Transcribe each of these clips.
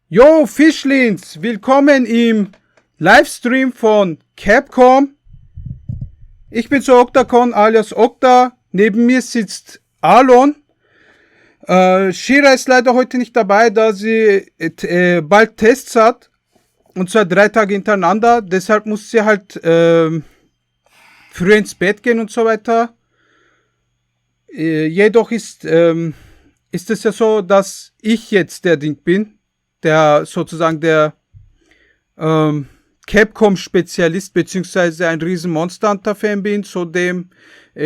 Yo, Fischlins, willkommen im Livestream von Capcom. Ich bin zur OktaCon alias Okta. Neben mir sitzt Arlon. Shira ist leider heute nicht dabei, da sie bald Tests hat. Und zwar 3 Tage hintereinander. Deshalb muss sie halt früh ins Bett gehen und so weiter. Jedoch ist es ja so, dass ich jetzt der Ding bin. Der sozusagen der Capcom-Spezialist, beziehungsweise ein riesen Monster Hunter-Fan bin. Zudem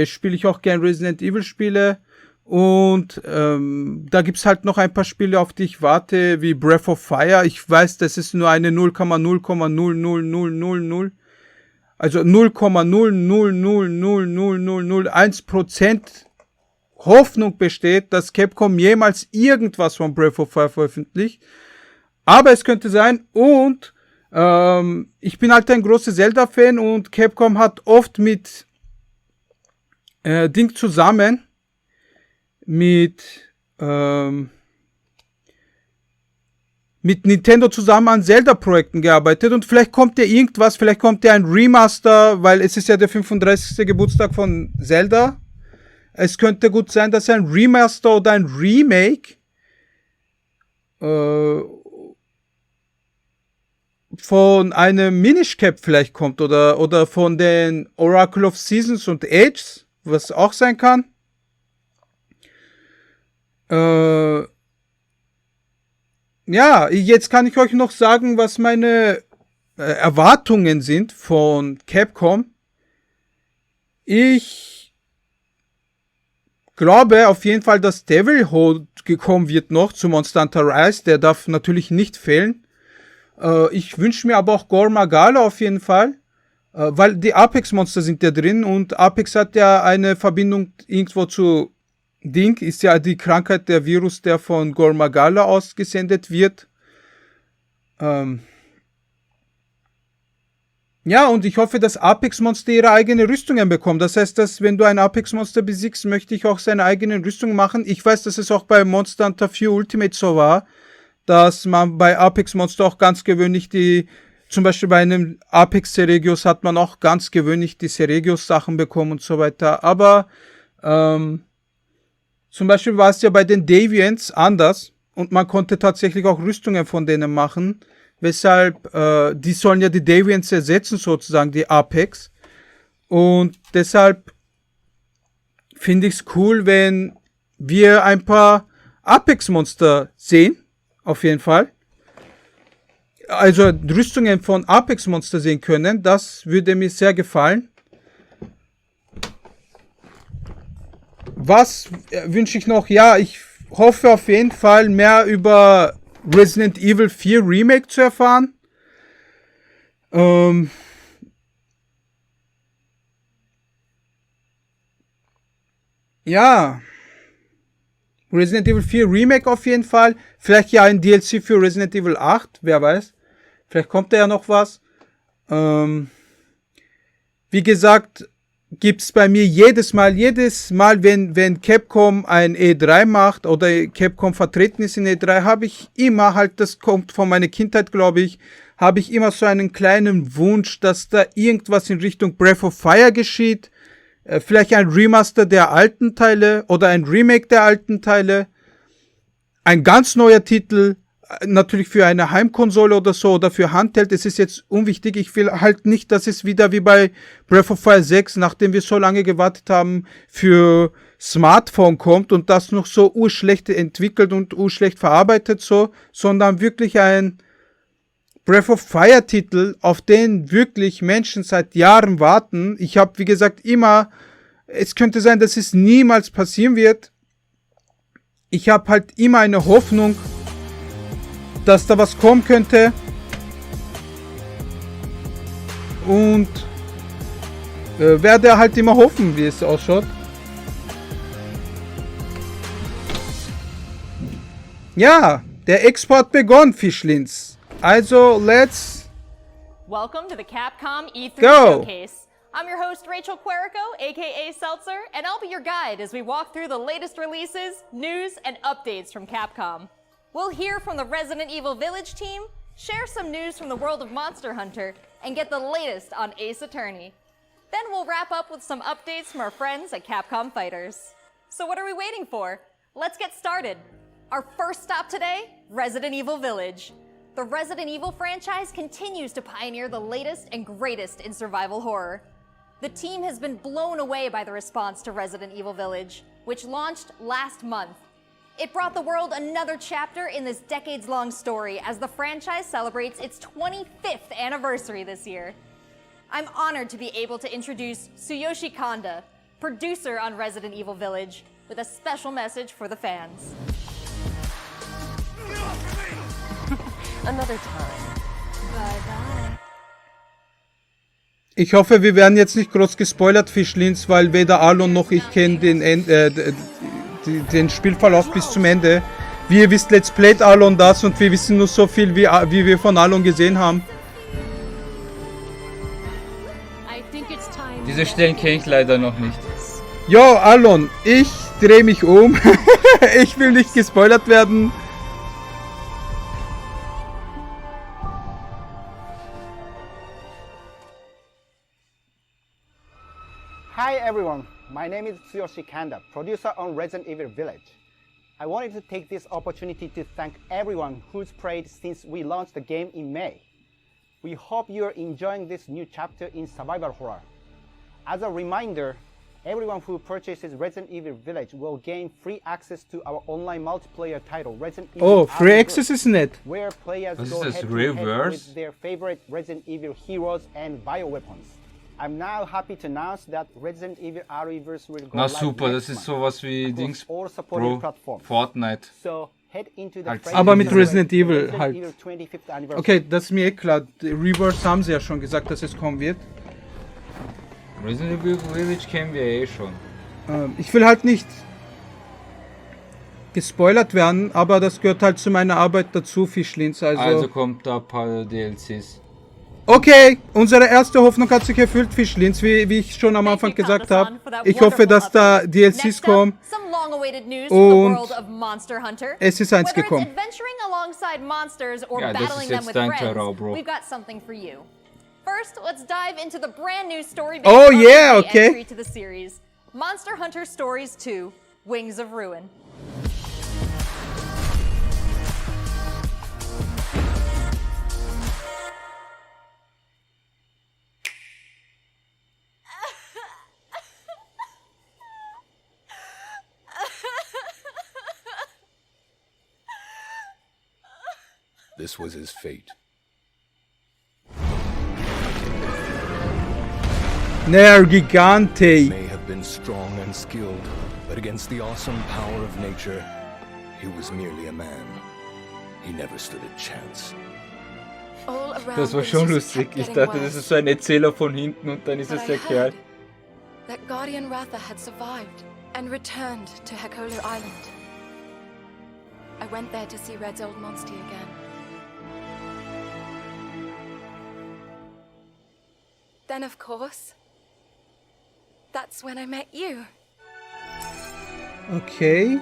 spiele ich auch gern Resident Evil-Spiele. Und da gibt's halt noch ein paar Spiele, auf die ich warte, wie Breath of Fire. Ich weiß, das ist nur eine 0,0,00000, also 0,0000001% Hoffnung besteht, dass Capcom jemals irgendwas von Breath of Fire veröffentlicht. Aber es könnte sein, und ich bin halt ein großer Zelda-Fan und Capcom hat oft mit Ding zusammen, mit Nintendo zusammen an Zelda-Projekten gearbeitet, und vielleicht kommt ja irgendwas, vielleicht kommt ja ein Remaster, weil es ist ja der 35. Geburtstag von Zelda. Es könnte gut sein, dass ein Remaster oder ein Remake von einem Minish Cap vielleicht kommt, oder von den Oracle of Seasons und Ages, was auch sein kann. Ja, jetzt kann ich euch noch sagen, was meine Erwartungen sind von Capcom. Ich glaube auf jeden Fall, dass Devil Hold gekommen wird noch zu Monster Hunter Rise. Der darf natürlich nicht fehlen. Ich wünsche mir aber auch Gore Magala auf jeden Fall, weil die Apex-Monster sind ja drin, und Apex hat ja eine Verbindung irgendwo zu Ding, ist ja die Krankheit, der Virus, der von Gore Magala ausgesendet wird. Ja, und ich hoffe, dass Apex-Monster ihre eigene Rüstungen bekommen. Das heißt, dass wenn du ein Apex-Monster besiegst, möchte ich auch seine eigene Rüstung machen. Ich weiß, dass es auch bei Monster Hunter 4 Ultimate so war, dass man bei Apex Monster auch ganz gewöhnlich zum Beispiel bei einem Apex Seregios hat man auch ganz gewöhnlich die Seregios Sachen bekommen und so weiter. Aber zum Beispiel war es ja bei den Deviants anders, und man konnte tatsächlich auch Rüstungen von denen machen, weshalb die sollen ja die Deviants ersetzen, sozusagen die Apex. Und deshalb finde ich es cool, wenn wir ein paar Apex Monster sehen. Auf jeden Fall. Also Rüstungen von Apex Monster sehen können. Das würde mir sehr gefallen. Was wünsche ich noch? Ja, ich hoffe auf jeden Fall mehr über Resident Evil 4 Remake zu erfahren. Ja. Resident Evil 4 Remake auf jeden Fall. Vielleicht ja ein DLC für Resident Evil 8, wer weiß. Vielleicht kommt da ja noch was. Wie gesagt, gibt's bei mir jedes Mal, wenn Capcom ein E3 macht oder Capcom vertreten ist in E3, habe ich immer halt, das kommt von meiner Kindheit, glaube ich, habe ich immer so einen kleinen Wunsch, dass da irgendwas in Richtung Breath of Fire geschieht. Vielleicht ein Remaster der alten Teile oder ein Remake der alten Teile. Ein ganz neuer Titel, natürlich für eine Heimkonsole oder so, oder für Handheld. Es ist jetzt unwichtig. Ich will halt nicht, dass es wieder wie bei Breath of Fire 6, nachdem wir so lange gewartet haben, für Smartphone kommt und das noch so urschlecht entwickelt und urschlecht verarbeitet so, sondern wirklich ein Breath of Fire Titel, auf den wirklich Menschen seit Jahren warten. Ich habe, wie gesagt, es könnte sein, dass es niemals passieren wird. Ich habe halt immer eine Hoffnung, dass da was kommen könnte. Und werde halt immer hoffen, wie es ausschaut. Ja, der Export begonnen, Fischlins. Also, Welcome to the Capcom E3 go. Showcase. I'm your host, Rachel Querico, aka Seltzer, and I'll be your guide as we walk through the latest releases, news, and updates from Capcom. We'll hear from the Resident Evil Village team, share some news from the world of Monster Hunter, and get the latest on Ace Attorney. Then we'll wrap up with some updates from our friends at Capcom Fighters. So what are we waiting for? Let's get started. Our first stop today, Resident Evil Village. The Resident Evil franchise continues to pioneer the latest and greatest in survival horror. The team has been blown away by the response to Resident Evil Village, which launched last month. It brought the world another chapter in this decades-long story as the franchise celebrates its 25th anniversary this year. I'm honored to be able to introduce Tsuyoshi Kanda, producer on Resident Evil Village, with a special message for the fans. Another time. Bye-bye. Ich hoffe, wir werden jetzt nicht groß gespoilert, Fischlins, weil weder Arlon noch ich kennen den Spielverlauf bis zum Ende. Wie ihr wisst, Let's Playt Arlon das und wir wissen nur so viel, wie wir von Arlon gesehen haben. Diese Stellen kenne ich leider noch nicht. Jo, Arlon, ich drehe mich um. Ich will nicht gespoilert werden. Hi everyone, my name is Tsuyoshi Kanda, producer on Resident Evil Village. I wanted to take this opportunity to thank everyone who's played since we launched the game in May. We hope you're enjoying this new chapter in survival horror. As a reminder, everyone who purchases Resident Evil Village will gain free access to our online multiplayer title, Resident Evil. Oh, Free Access ist nett. Where players Was go ist das, head to head Reverse? with their favorite Resident Evil heroes and bioweapons. I'm now happy to announce that Resident Evil RE-verse will go Na live super, next das ist month sowas wie across Dings, all supported Bro, platforms. Fortnite. So head into the Halt. friendly Aber mit celebrate Resident the Evil Resident halt. Evil 25th anniversary. Okay, das ist mir eh klar. Reverse haben sie ja schon gesagt, dass es kommen wird. Resident Evil Village kennen wir eh schon. Ich will halt nicht gespoilert werden, aber das gehört halt zu meiner Arbeit dazu, Fischlins. Also kommt da ein paar DLCs. Okay, unsere erste Hoffnung hat sich erfüllt, Fischlins, wie ich schon am Anfang gesagt habe. Ich hoffe, dass da DLCs kommen. Und es ist eins gekommen. Ja, das ist jetzt dein Terror, Bro. First, let's dive into the brand new story-based Oh, yeah, RPG okay. entry to the series, Monster Hunter Stories 2: Wings of Ruin. This was his fate. Nergigante. May have been strong and skilled, but against the awesome power of nature, he was merely a man. He never stood a chance. All around Das war things schon just lustig. kept Ich getting dachte, das worse. ist so ein Erzähler von hinten und dann ist But es I der Kerl. heard that Guardian Ratha had survived and returned to Hekolo Island. I went there to see Red's old monster again. Then, of course, that's when I met you. Okay.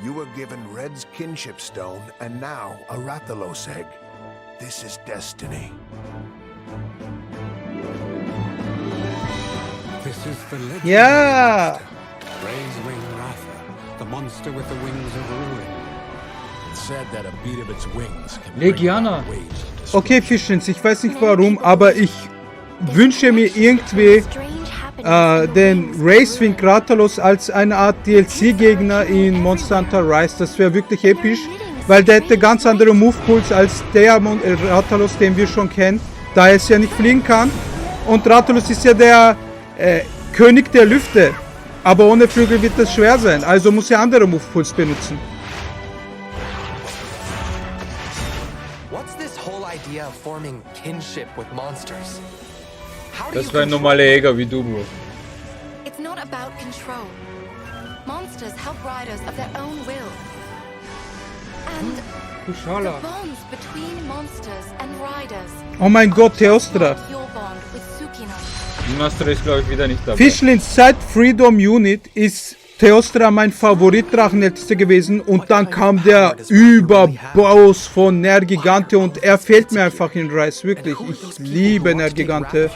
You were given Red's kinship stone and now a Rathalos egg. This is destiny. This is the legend Ja. of the monster. Ray's wing Ratha, the monster with the wings of ruin. It's said that a beat of its wings can Legiana. bring about waves of destruction. Okay, Fischlins, ich weiß nicht warum, aber ich wünsche mir irgendwie den Racewing Rathalos als eine Art DLC-Gegner in Monster Hunter Rise. Das wäre wirklich episch, weil der hätte ganz andere Move-Pools als der Rathalos, den wir schon kennen, da er es ja nicht fliegen kann. Und Rathalos ist ja der König der Lüfte, aber ohne Flügel wird das schwer sein, also muss er andere Move-Pools benutzen. What's this whole idea of forming kinship with monsters? How do Das you war ein control normaler Jäger wie du, Bro. It's not about control. Monsters help riders of their own will. And the Kuschala. bonds between monsters and riders. Oh mein Gott, Theostra. Not your bond with Tsukino. Die Master ist, glaube ich, wieder nicht dabei. Fischlins seit Freedom Unit ist Theostra mein Favorit-Drachenältester gewesen und dann kam der Überbaus von Nergigante und er fehlt mir einfach in Rise, wirklich. Ich liebe Nergigante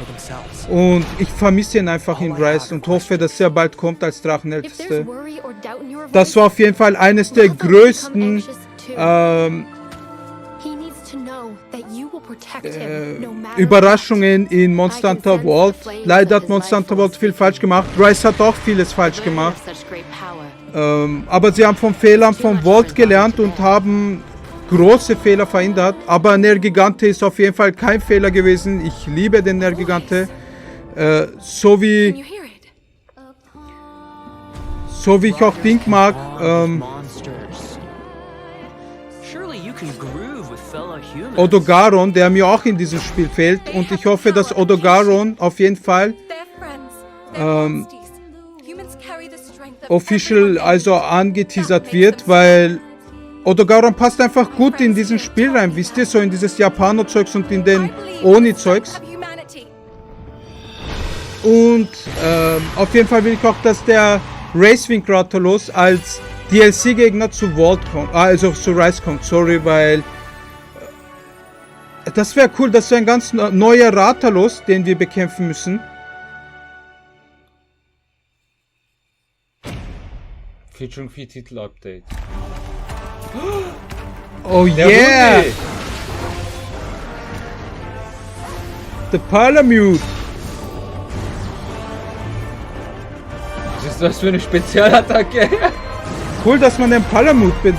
und ich vermisse ihn einfach in Rise und hoffe, dass er bald kommt als Drachenältester. Das war auf jeden Fall eines der größten Überraschungen in Monster Hunter World. Leider hat Monster Hunter World viel falsch gemacht. Rise hat auch vieles falsch gemacht. Aber sie haben von Fehlern von World gelernt und haben große Fehler verhindert. Aber Nergigante ist auf jeden Fall kein Fehler gewesen. Ich liebe den Nergigante. So wie ich auch Ding mag. Odogaron, der mir auch in diesem Spiel fehlt. Und ich hoffe, dass Odogaron auf jeden Fall official, also angeteasert wird, weil Odogaron passt einfach gut in diesen Spiel rein, wisst ihr, so in dieses Japano-Zeugs und in den Oni-Zeugs. Und auf jeden Fall will ich auch, dass der Racewing Rathalos als DLC-Gegner zu World kommt, also zu Rise kommt, sorry, weil das wäre cool, das wäre ein ganz neuer Rathalos, den wir bekämpfen müssen. Featuring 4 Titel-Update. Oh yeah! The Palamute! Was ist das für eine Spezialattacke? Cool, dass man den Palamute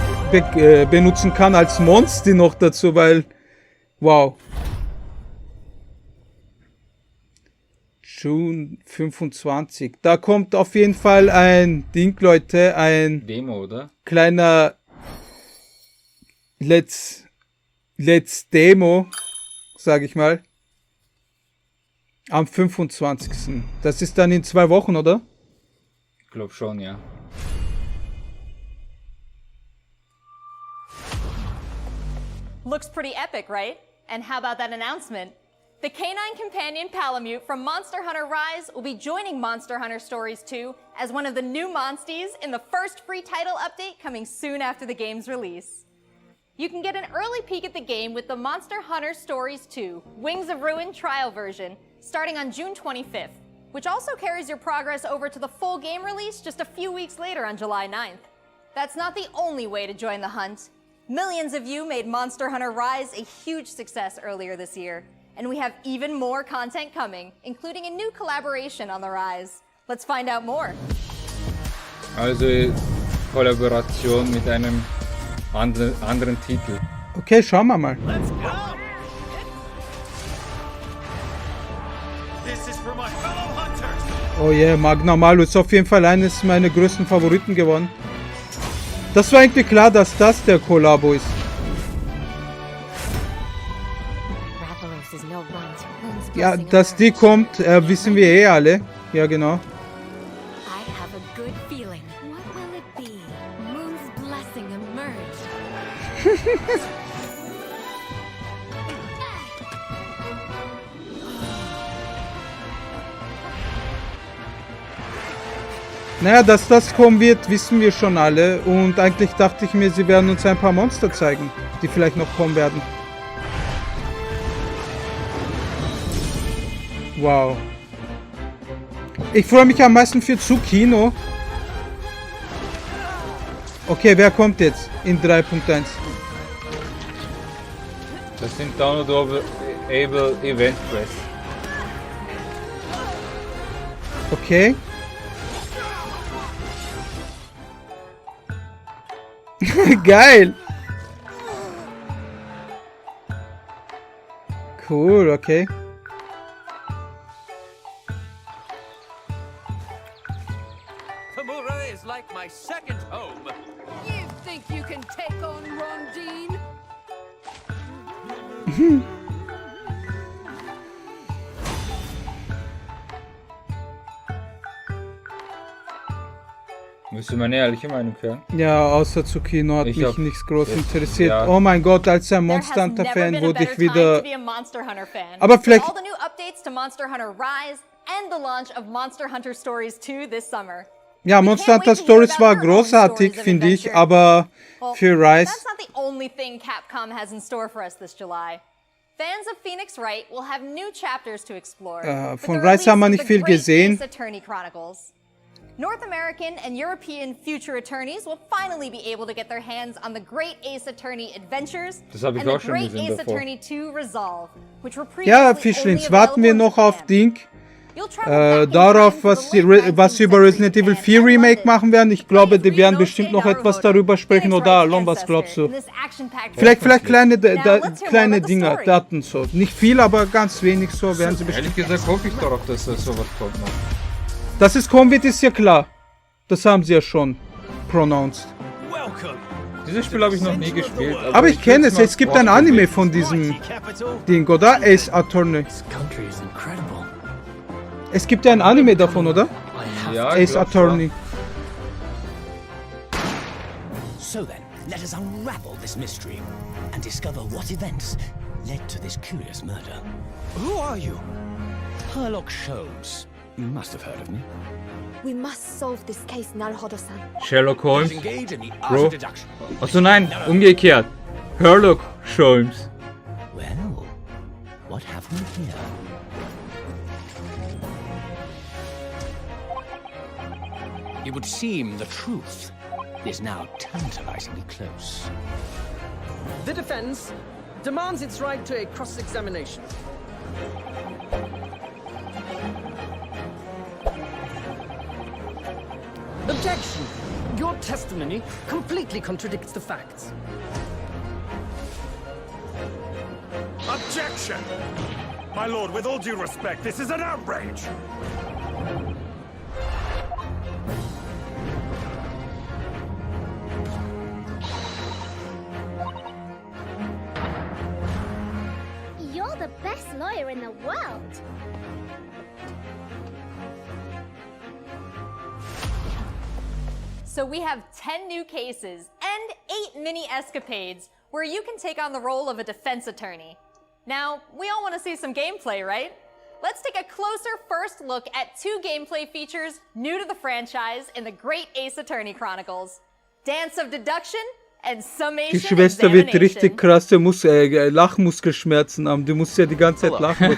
benutzen kann als Monster noch dazu, weil... Wow. June 25. Da kommt auf jeden Fall ein Ding, Leute, ein Demo, oder? Kleiner Let's Demo, sage ich mal. Am 25. Das ist dann in 2 Wochen, oder? Ich glaube schon, ja. Looks pretty epic, right? And how about that announcement? The canine companion Palamute from Monster Hunter Rise will be joining Monster Hunter Stories 2 as one of the new monsties in the first free title update coming soon after the game's release. You can get an early peek at the game with the Monster Hunter Stories 2 Wings of Ruin trial version starting on June 25th, which also carries your progress over to the full game release just a few weeks later on July 9th. That's not the only way to join the hunt. Millions of you made Monster Hunter Rise a huge success earlier this year, and we have even more content coming, including a new collaboration on the Rise. Let's find out more. Also Kollaboration mit einem anderen Titel. Okay, schauen wir mal. Let's go! This is for my fellow hunters. Oh yeah, Magna Malo ist auf jeden Fall eines meiner größten Favoriten geworden. Das war irgendwie klar, dass das der Kollabo ist. Ja, dass die kommt, wissen wir eh alle. Ja, genau. Naja, dass das kommen wird, wissen wir schon alle. Und eigentlich dachte ich mir, sie werden uns ein paar Monster zeigen, die vielleicht noch kommen werden. Wow. Ich freue mich am meisten für Tsukino. Okay, wer kommt jetzt in 3.1? Das sind Downloadable Event Quests. Okay. Geil. Cool, okay. Tamura is like my second home. You think you can take on Rondine? Müsste meine ehrliche Meinung hören. Ja, außer Tsukino hat mich nichts groß interessiert. Ja. Oh mein Gott, als ein Monster Hunter Fan wurde ich wieder... Aber vielleicht... All the new updates to Monster Hunter Rise and the launch of Monster Hunter Stories 2 this summer. Ja, Monster Hunter Stories war großartig, finde ich, aber für Rise... That's not the only thing Capcom has in store for us this July. Fans of Phoenix Wright will have new chapters to explore. Von Rise haben wir nicht viel gesehen. Ace Attorney Chronicles. North American and European future attorneys will finally be able to get their hands on the Great Ace Attorney Adventures Das habe ich and auch the schon Great gesehen Ace davor. Attorney 2 Resolve, which were Ja, previously Fischlins, only warten wir available in noch auf Japan. Ding. You'll travel back in Darauf, time to was the sie late was sie über 19th Resident Evil century 4 and Remake London. machen werden. Ich glaube, die werden Reno bestimmt noch State etwas Naruhodo, darüber sprechen. Phoenix Oder Wright's Arlon, was ancestor glaubst du? in this action-packed Vielleicht adventure. kleine, Now, let's hear more kleine about the Dinger, story. Daten so. Nicht viel, aber ganz wenig so werden sie bestimmt. Ehrlich gesagt hoffe ich darauf, dass da sowas kommt. Noch. Dass es kommen wird, ist ja klar. Das haben sie ja schon pronounced. Welcome. Dieses Spiel habe ich noch nie gespielt. Also Aber ich kenne es. will's Es gibt mal ein Anime ausprobieren. von diesem Mighty capital. Ding, oder? Ace Attorney. This country is incredible. Es gibt ja ein Anime davon, oder? I have Ja, ich Ace glaub Attorney. So then, let us unravel this mystery and discover what events led to this curious murder. Who are you? Herlock Sholmes. You must have heard of me. We must solve this case, Naruhodo-san. Sherlock Holmes. Engage in the art Bro. of deduction. Achso, nein, umgekehrt. Sherlock Holmes. Well, what have we here? It would seem the truth is now tantalizingly close. The defense demands its right to a cross-examination. Objection! Your testimony completely contradicts the facts. Objection! My lord, with all due respect, this is an outrage! You're the best lawyer in the world. So we have 10 new cases and 8 mini escapades where you can take on the role of a defense attorney. Now, we all want to see some gameplay, right? Let's take a closer first look at 2 gameplay features new to the franchise in the Great Ace Attorney Chronicles: Dance of Deduction and Summation Die Schwester wird Examination. richtig krasse Lachmuskelschmerzen haben. Die muss ja die ganze Zeit lachen.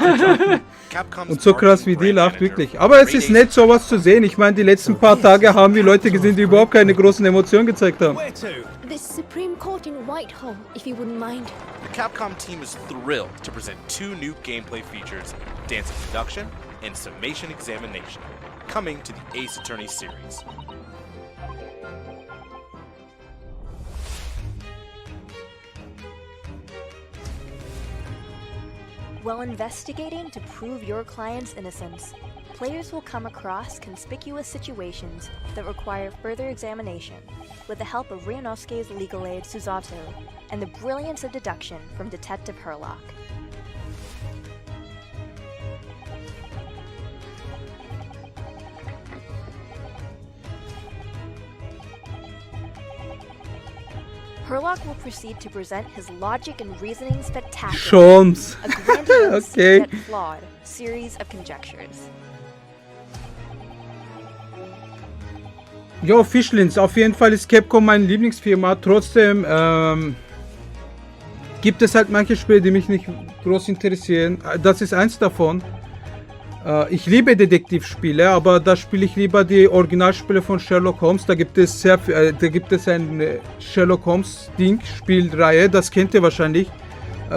Und so krass wie die lacht, wirklich. Aber es ist nett, sowas zu sehen. Ich meine, die letzten paar Tage haben wir Leute gesehen, die überhaupt keine großen Emotionen gezeigt haben. Where to? The Supreme Court in Whitehall, if you wouldn't mind. The Capcom team is thrilled to present 2 new gameplay features, Dance of Deduction and Summation Examination, coming to the Ace Attorney series. While investigating to prove your client's innocence, players will come across conspicuous situations that require further examination with the help of Ryunosuke's legal aid Susato and the brilliance of deduction from Detective Herlock. Herlock will proceed to present his logic and reasoning spectacular, Sholmes. a grandiose Okay. yet flawed series of conjectures. Jo, Fischlins, auf jeden Fall ist Capcom meine Lieblingsfirma. Trotzdem gibt es halt manche Spiele, die mich nicht groß interessieren. Das ist eins davon. Ich liebe Detektivspiele, aber da spiele ich lieber die Originalspiele von Sherlock Holmes. Da gibt es ein Sherlock Holmes Ding, Spielreihe, das kennt ihr wahrscheinlich.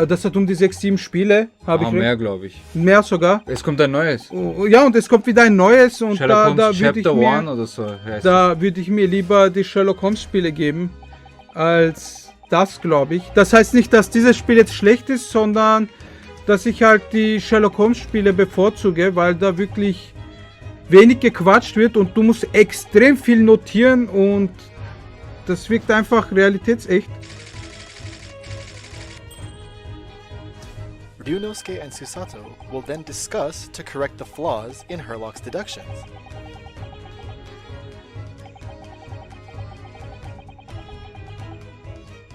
Das hat um die 6, 7 Spiele, habe ich mehr, glaube ich. Mehr sogar. Es kommt ein neues. Ja, und es kommt wieder ein neues und Sherlock da Holmes würde ich Chapter mir, 1 oder so heißt da würde ich mir lieber die Sherlock Holmes Spiele geben als das, glaube ich. Das heißt nicht, dass dieses Spiel jetzt schlecht ist, sondern dass ich halt die Sherlock Holmes Spiele bevorzuge, weil da wirklich wenig gequatscht wird und du musst extrem viel notieren und das wirkt einfach realitätsecht. Ryunosuke and Susato will then discuss to correct the flaws in Herlock's deductions.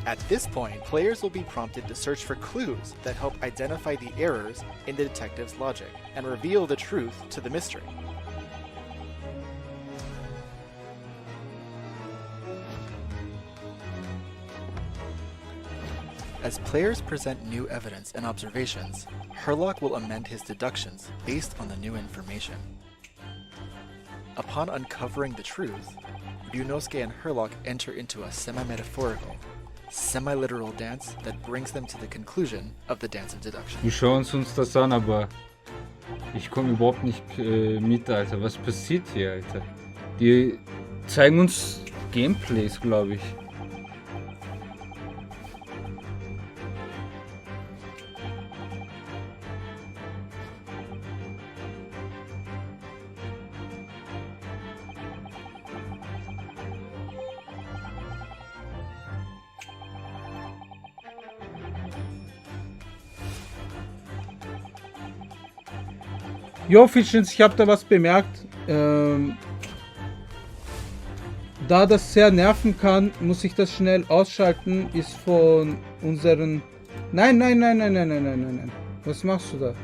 At this point, players will be prompted to search for clues that help identify the errors in the detective's logic and reveal the truth to the mystery. As players present new evidence and observations, Herlock will amend his deductions based on the new information. Upon uncovering the truth, Ryunosuke and Herlock enter into a semi-metaphorical, semi-literal dance that brings them to the conclusion of the dance of deduction. Wir schauen uns das an, aber ich komme überhaupt nicht mit, Alter. Was passiert hier, Alter? Die zeigen uns Gameplays, glaube ich. Jo, Fischens, ich habe da was bemerkt. Da das sehr nerven kann, muss ich das schnell ausschalten. Ist von unseren... Nein. Was machst du da?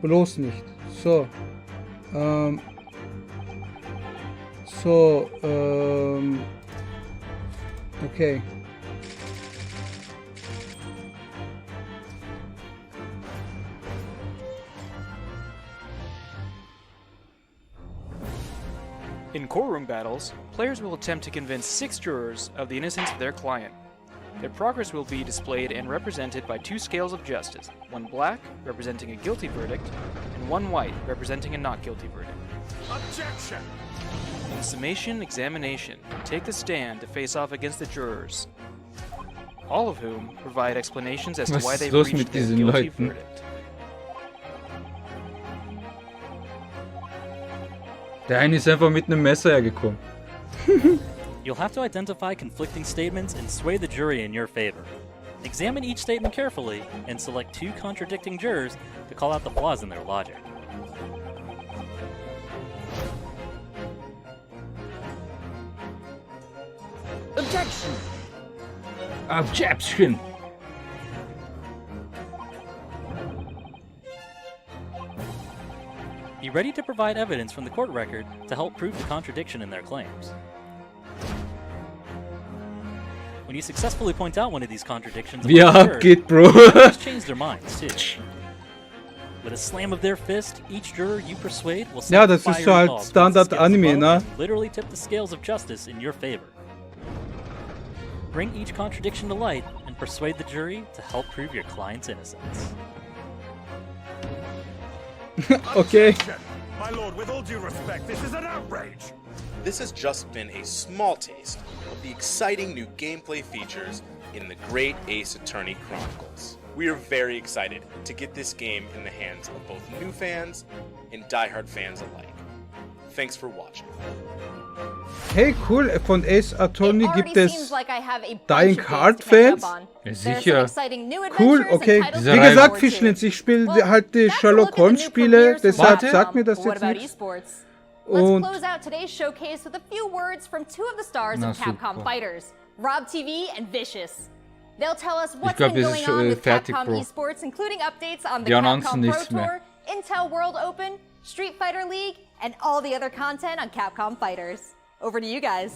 Bloß nicht. So. Okay. In courtroom battles, players will attempt to convince 6 jurors of the innocence of their client. Their progress will be displayed and represented by 2 scales of justice, one black, representing a guilty verdict, and one white, representing a not guilty verdict. Objection! In summation examination, take the stand to face off against the jurors, all of whom provide explanations as to why they reached their guilty verdict. Der eine ist einfach mit einem Messer hergekommen. You'll have to identify conflicting statements and sway the jury in your favor. Examine each statement carefully and select 2 contradicting jurors to call out the flaws in their logic. Objection! Objection! Be ready to provide evidence from the court record to help prove the contradiction in their claims. When you successfully point out one of these contradictions, Wie abgeht, Bro? jurors change their minds too. With a slam of their fist, each juror you persuade will Ja, send das fire ist so halt calls Standard with Anime, scales ne? above and literally tip the scales of justice in your favor. Bring each contradiction to light and persuade the jury to help prove your client's innocence. Okay. My lord, with all due respect, this is an outrage! This has just been a small taste of the exciting new gameplay features in the Great Ace Attorney Chronicles. We are very excited to get this game in the hands of both new fans and diehard fans alike. Thanks for watching. Hey, cool, von Ace Attorney gibt es Seems like I have a Dying bunch of Heart games to catch Fans? up on. Ja, There's some sicher. exciting new Cool, adventures okay. and titles Wie to look gesagt, forward to. Fischlens, ich spiele Well, halt die that's a Sherlock look at the new Holmes Spiele, premieres from deshalb Capcom. sagt mir das What jetzt about nichts. esports? Und Let's close out today's showcase with a few words from 2 of the stars Na, of Capcom super. Fighters, Rob TV and Vicious. They'll tell us what's glaub, been es going ist, on with fertig, Capcom Bro. esports, including updates on the Wir announcen Capcom Pro nichts mehr. Tour, Intel World Open, Street Fighter League, and all the other content on Capcom Fighters. Over to you guys.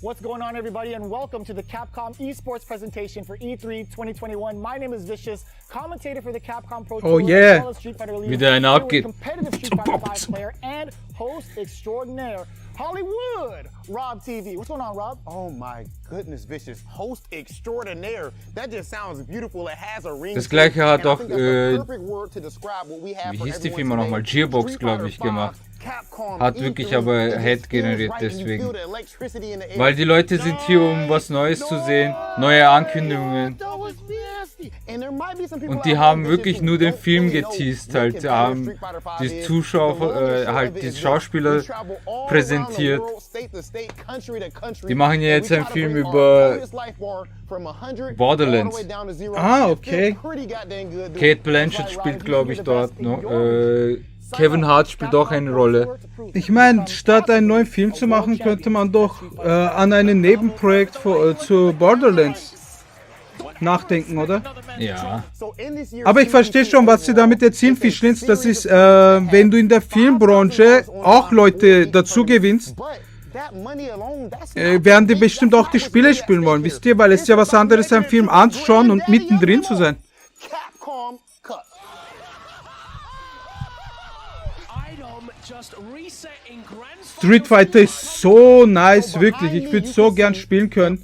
What's going on, everybody, and welcome to the Capcom esports presentation for E3 2021. My name is Vicious, commentator for the Capcom Pro Tour, yeah. as well as Street Fighter League, Wieder einer here with abgeht. competitive Street Fighter 5 player and host extraordinaire, Hollywood, Rob TV. What's going on, Rob? Oh my goodness, Vicious. Host extraordinaire. That just sounds beautiful. It has a ring. Das gleiche hat And I auch, think that's the perfect word to describe what we have wie for hieß die everyone Firma nochmal? today. Gearbox, Street glaube Fighter ich, 5, gemacht. Capcom, Hat wirklich E3, aber it Head just feels generiert right and you deswegen. feel the electricity in the air. Weil die Leute sind hier, um was Neues zu sehen, neue Ankündigungen. That was nasty. And there might be some people Und die out haben there, wirklich Vicious, nur who den don't Film really know geteased, who halt, can haben Street Fighter 5 die is. Zuschauer, The long and short halt of it die is this. Schauspieler We travel all präsentiert. around the world, state to state, country to country, Die machen ja and jetzt we einen try to Film bring our über coolest life bar from 100 Borderlands. all the way down to 0. Ah, It feels okay. pretty goddamn good, dude. Kate Blanchett That's right, spielt, Rob. glaube If ich, you do the dort. best No? in your Kevin Hart spielt auch eine Rolle. ich meine, statt einen neuen Film zu machen, könnte man doch an einem Nebenprojekt zu Borderlands nachdenken, oder? Ja. Aber ich verstehe schon, was sie damit erzielen, Fischlins. Das ist, wenn du in der Filmbranche auch Leute dazu gewinnst, werden die bestimmt auch die Spiele spielen wollen, wisst ihr? Weil es ist ja was anderes, einen Film anzuschauen und mittendrin zu sein. Street Fighter ist so nice, wirklich. Ich würde so gern spielen können.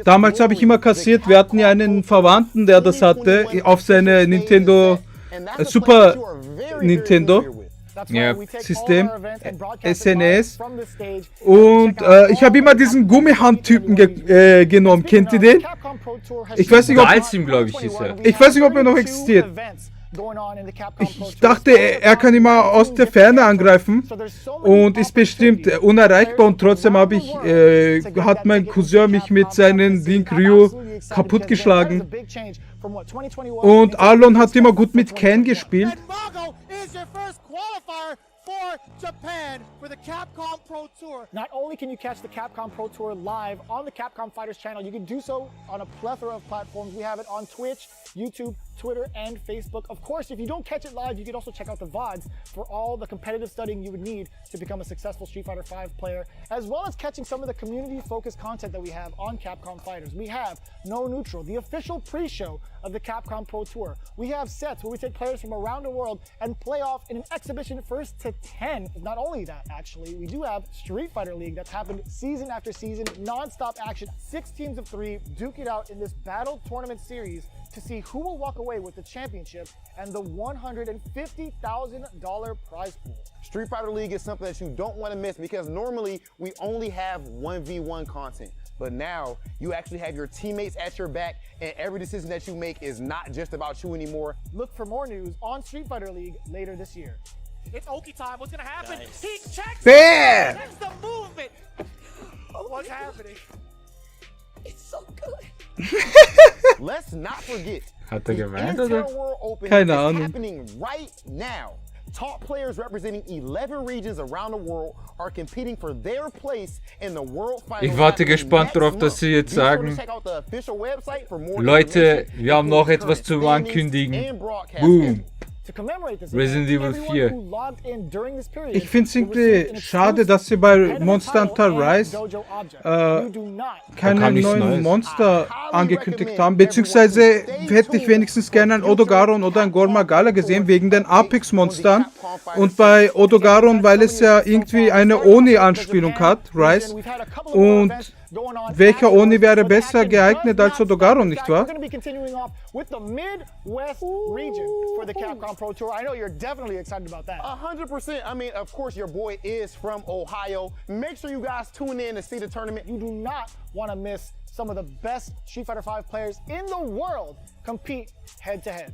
Damals habe ich immer kassiert, wir hatten ja einen Verwandten, der das hatte, auf seine Nintendo, Super Nintendo System, SNES. Und ich habe immer diesen Gummihandtypen genommen. Kennt ihr den? Ich weiß nicht, ob er noch existiert. Ich dachte, er kann immer aus der Ferne angreifen und ist bestimmt unerreichbar, und trotzdem hat mein Cousin mich mit seinem Ding Ryu kaputtgeschlagen. Und Arlon hat immer gut mit Ken gespielt. For Japan for the Capcom Pro Tour. Not only can you catch the Capcom Pro Tour live on the Capcom Fighters channel, you can do so on a plethora of platforms. We have it on Twitch, YouTube, Twitter, and Facebook. Of course, if you don't catch it live, you can also check out the VODs for all the competitive studying you would need to become a successful Street Fighter V player, as well as catching some of the community-focused content that we have on Capcom Fighters. We have No Neutral, the official pre-show of the Capcom Pro Tour. We have sets where we take players from around the world and play off in an exhibition first to 10. Not only that, actually, we do have Street Fighter League that's happened season after season, non-stop action, 6 teams of 3 duke it out in this battle tournament series to see who will walk away with the championship and the $150,000 prize pool. Street Fighter League is something that you don't want to miss because normally we only have 1v1 content. But now you actually have your teammates at your back, and every decision that you make is not just about you anymore. Look for more news on Street Fighter League later this year. It's Oki time. What's gonna happen? Nice. He checks. Bam! Checks the movement. What's happening? It's so good. Let's not forget. Hat er gemeint, The oder? Intel World Open Keine is Ahnung. happening right now. Top players representing 11 regions around the world are competing for their place in the World Final. Ich warte gespannt darauf, dass sie jetzt sagen, Leute, wir haben noch etwas zu ankündigen. Boom. Resident Evil 4. Ich finde es irgendwie schade, dass sie bei Monster Hunter Rise keine neuen Monster angekündigt haben, beziehungsweise hätte ich wenigstens gerne einen Odogaron oder einen Gormagala gesehen, wegen den Apex-Monstern. Und bei Odogaron, weil es ja irgendwie eine Oni-Anspielung hat, Rise, und welcher Oni wäre besser geeignet als Odogaron, nicht wahr? We're going to be continuing off with the Midwest region for the Capcom Pro Tour. I know you're definitely excited about that. 100%. I mean, of course, your boy is from Ohio. Make sure you guys tune in to see the tournament. You do not want to miss some of the best Street Fighter V players in the world compete head-to-head.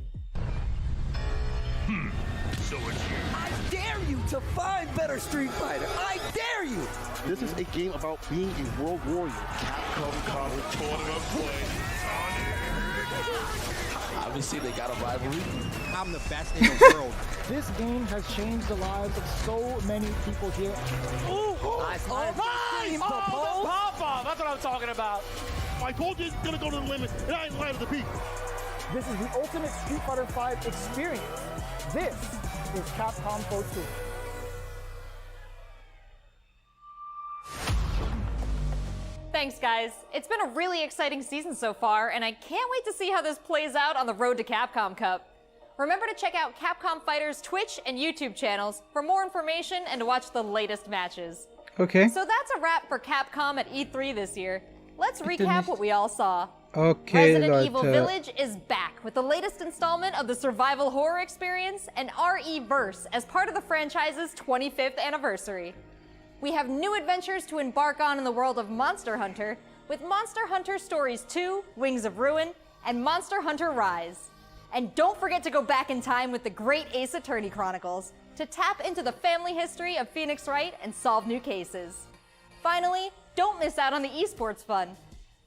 So it's you. I dare you to find better Street Fighter. I dare you. This is a game about being a world warrior. Capcom College tournament play. Obviously, they got a rivalry. I'm the best in the world. This game has changed the lives of so many people here. Ooh! Nice! Oh, the pop-off! That's what I'm talking about. I told you it's gonna go to the limit, and I ain't lying to the beat. This is the ultimate Street Fighter V experience. This is Capcom Pro Tour. Thanks, guys. It's been a really exciting season so far, and I can't wait to see how this plays out on the road to Capcom Cup. Remember to check out Capcom Fighters' Twitch and YouTube channels for more information and to watch the latest matches. Okay. So that's a wrap for Capcom at E3 this year. Let's recap what we all saw. Okay, Resident Evil Leute. Village is back with the latest installment of the survival horror experience and RE-verse as part of the franchise's 25th anniversary. We have new adventures to embark on in the world of Monster Hunter with Monster Hunter Stories 2, Wings of Ruin, and Monster Hunter Rise. And don't forget to go back in time with the great Ace Attorney Chronicles to tap into the family history of Phoenix Wright and solve new cases. Finally, don't miss out on the esports fun.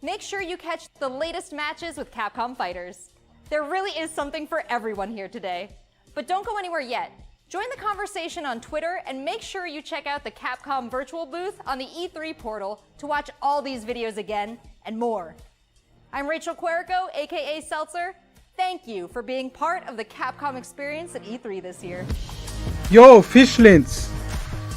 Make sure you catch the latest matches with Capcom Fighters. There really is something for everyone here today. But don't go anywhere yet. Join the conversation on Twitter and make sure you check out the Capcom virtual booth on the E3 portal to watch all these videos again and more. I'm Rachel Querico, aka Seltzer. Thank you for being part of the Capcom experience at E3 this year. Jo, Fischlins.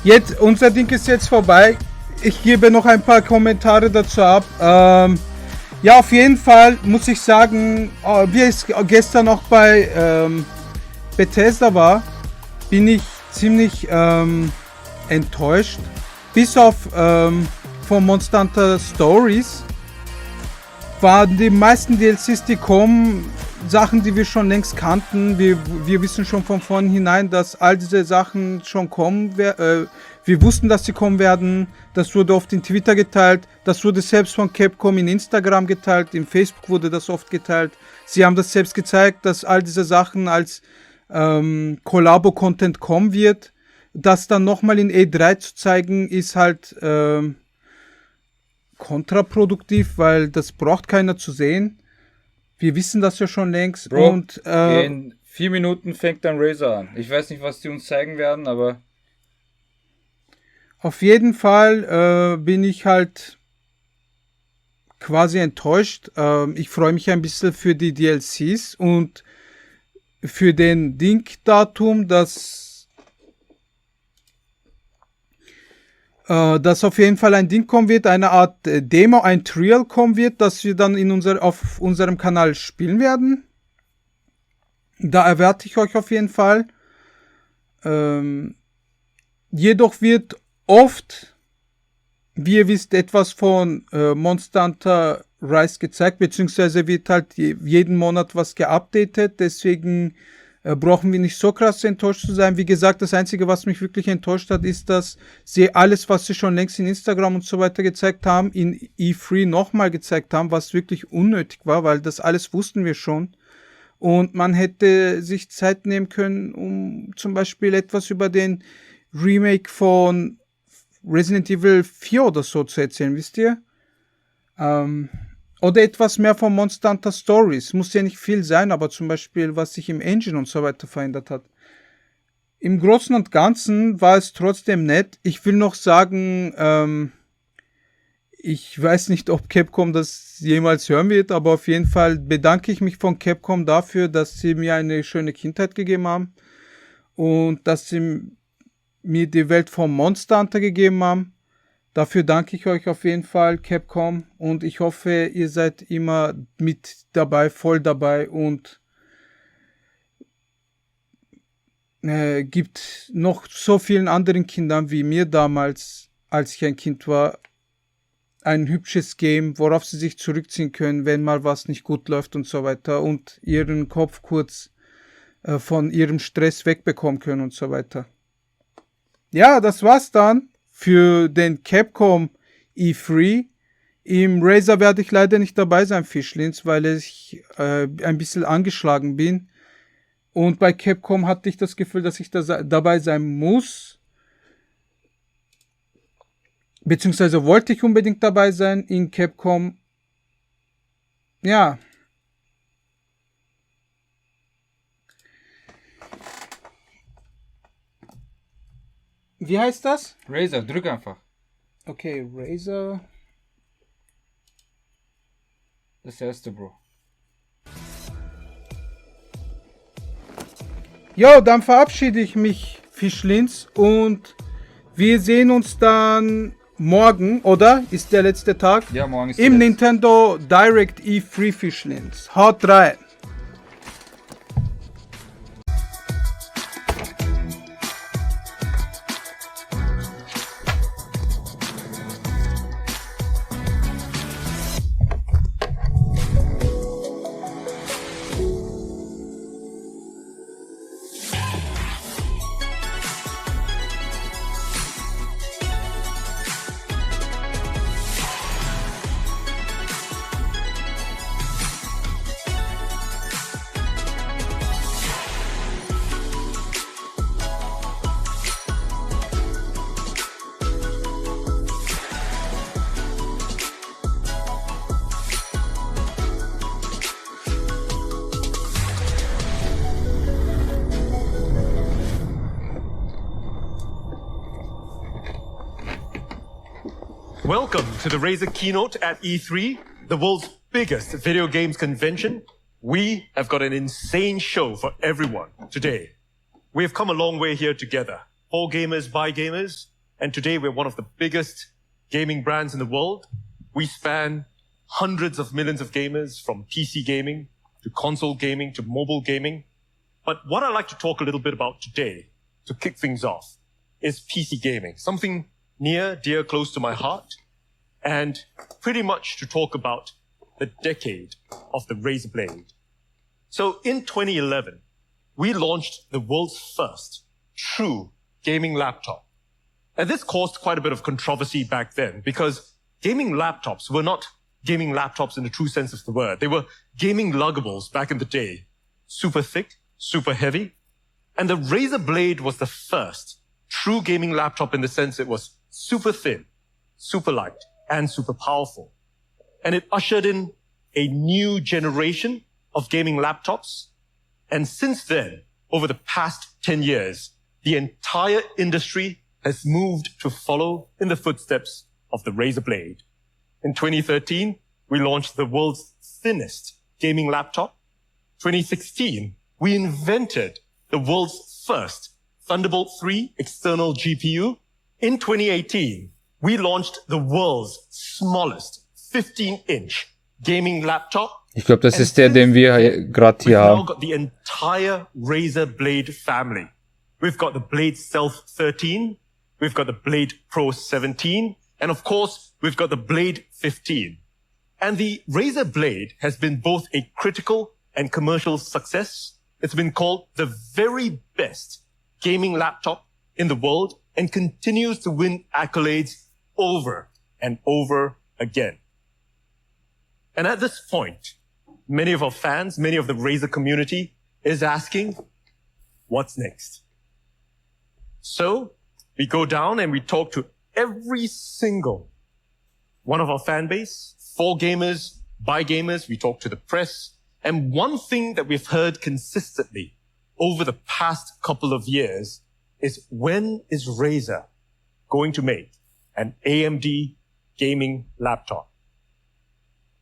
Jetzt, unser Ding ist jetzt vorbei. Ich gebe noch ein paar Kommentare dazu ab. Ja, auf jeden Fall muss ich sagen, wie es gestern auch bei Bethesda war, bin ich ziemlich enttäuscht. Bis auf von Monster Hunter Stories waren die meisten DLCs, die kommen, Sachen, die wir schon längst kannten. Wir wissen schon von vornherein, dass all diese Sachen schon kommen. Wir wussten, dass sie kommen werden. Das wurde oft in Twitter geteilt. Das wurde selbst von Capcom in Instagram geteilt. In Facebook wurde das oft geteilt. Sie haben das selbst gezeigt, dass all diese Sachen als Collabo-Content kommen wird. Das dann nochmal in E3 zu zeigen, ist halt kontraproduktiv, weil das braucht keiner zu sehen. Wir wissen das ja schon längst. Bro, und in 4 Minuten fängt dann Razer an. Ich weiß nicht, was die uns zeigen werden, aber auf jeden Fall bin ich halt quasi enttäuscht. Ich freue mich ein bisschen für die DLCs und für den Ding-Datum, dass auf jeden Fall ein Ding kommen wird, eine Art Demo, ein Trial kommen wird, das wir dann auf unserem Kanal spielen werden. Da erwarte ich euch auf jeden Fall. Jedoch wird oft, wie ihr wisst, etwas von Monster Hunter Rise gezeigt, beziehungsweise wird halt jeden Monat was geupdatet, deswegen brauchen wir nicht so krass enttäuscht zu sein. Wie gesagt, das Einzige, was mich wirklich enttäuscht hat, ist, dass sie alles, was sie schon längst in Instagram und so weiter gezeigt haben, in E3 nochmal gezeigt haben, was wirklich unnötig war, weil das alles wussten wir schon. Und man hätte sich Zeit nehmen können, um zum Beispiel etwas über den Remake von Resident Evil 4 oder so zu erzählen, wisst ihr? Oder etwas mehr von Monster Hunter Stories. Muss ja nicht viel sein, aber zum Beispiel, was sich im Engine und so weiter verändert hat. Im Großen und Ganzen war es trotzdem nett. Ich will noch sagen, ich weiß nicht, ob Capcom das jemals hören wird, aber auf jeden Fall bedanke ich mich von Capcom dafür, dass sie mir eine schöne Kindheit gegeben haben und dass sie mir die Welt von Monster Hunter gegeben haben. Dafür danke ich euch auf jeden Fall, Capcom, und ich hoffe, ihr seid immer mit dabei, voll dabei und gibt noch so vielen anderen Kindern wie mir damals, als ich ein Kind war, ein hübsches Game, worauf sie sich zurückziehen können, wenn mal was nicht gut läuft und so weiter und ihren Kopf kurz von ihrem Stress wegbekommen können und so weiter. Ja, das war's dann für den Capcom E3. Im Razer werde ich leider nicht dabei sein, Fischlins, weil ich ein bisschen angeschlagen bin. Und bei Capcom hatte ich das Gefühl, dass ich dabei sein muss. Beziehungsweise wollte ich unbedingt dabei sein in Capcom. Ja. Wie heißt das? Razer, drück einfach. Okay, Razer. Das erste, Bro. Jo, dann verabschiede ich mich, Fischlins, und wir sehen uns dann morgen, oder? Ist der letzte Tag? Ja, morgen ist im Nintendo Direct E3, Fischlins. Haut rein! Welcome to the Razer keynote at E3, the world's biggest video games convention, we have got an insane show for everyone today. We have come a long way here together, for gamers, by gamers, and today we're one of the biggest gaming brands in the world. We span hundreds of millions of gamers, from PC gaming to console gaming to mobile gaming. But what I'd like to talk a little bit about today, to kick things off, is PC gaming, something near, dear, close to my heart, and pretty much to talk about the decade of the Razer Blade. So in 2011, we launched the world's first true gaming laptop. And this caused quite a bit of controversy back then because gaming laptops were not gaming laptops in the true sense of the word. They were gaming luggables back in the day. Super thick, super heavy. And the Razer Blade was the first true gaming laptop in the sense it was super thin, super light, and super powerful. And it ushered in a new generation of gaming laptops. And since then, over the past 10 years, the entire industry has moved to follow in the footsteps of the Razer Blade. In 2013, we launched the world's thinnest gaming laptop. 2016, we invented the world's first Thunderbolt 3 external GPU. In 2018, we launched the world's smallest 15-inch gaming laptop. Ich glaube, das ist der, den wir gerade hier We've now haben. got the entire Razer Blade family. We've got the Blade Stealth 13, we've got the Blade Pro 17, and of course, we've got the Blade 15. And the Razer Blade has been both a critical and commercial success. It's been called the very best gaming laptop in the world and continues to win accolades over and over again. And at this point, many of our fans, many of the Razer community is asking, what's next? So we go down and we talk to every single one of our fan base, for gamers, by gamers. We talk to the press. And one thing that we've heard consistently over the past couple of years is, when is Razer going to make an AMD gaming laptop?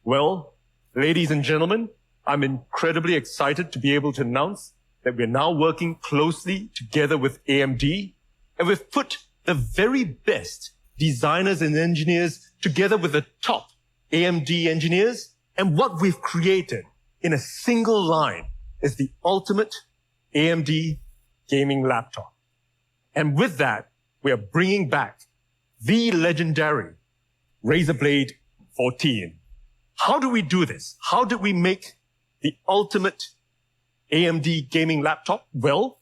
Well, ladies and gentlemen, I'm incredibly excited to be able to announce that we're now working closely together with AMD, and we've put the very best designers and engineers together with the top AMD engineers, and what we've created in a single line is the ultimate AMD gaming laptop. And with that, we are bringing back the legendary Razer Blade 14. How do we do this? How did we make the ultimate AMD gaming laptop? Well,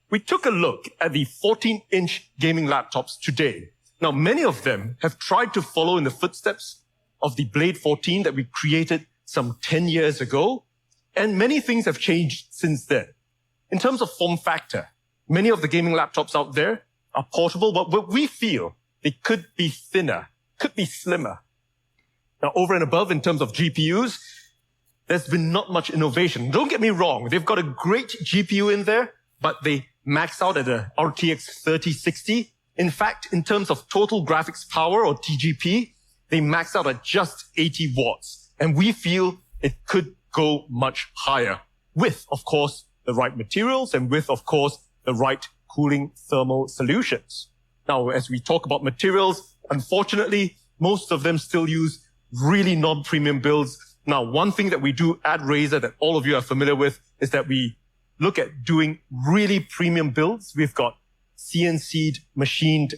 we took a look at the 14-inch gaming laptops today. Now, many of them have tried to follow in the footsteps of the Blade 14 that we created some 10 years ago, and many things have changed since then. In terms of form factor, many of the gaming laptops out there are portable, but we feel they could be thinner, could be slimmer. Now, over and above, in terms of GPUs, there's been not much innovation. Don't get me wrong, they've got a great GPU in there, but they max out at a RTX 3060. In fact, in terms of total graphics power, or TGP, they max out at just 80 watts. And we feel it could go much higher with, of course, the right materials and with, of course, the right cooling thermal solutions. Now, as we talk about materials, unfortunately, most of them still use really non-premium builds. Now, one thing that we do at Razer that all of you are familiar with is that we look at doing really premium builds. We've got CNC'd machined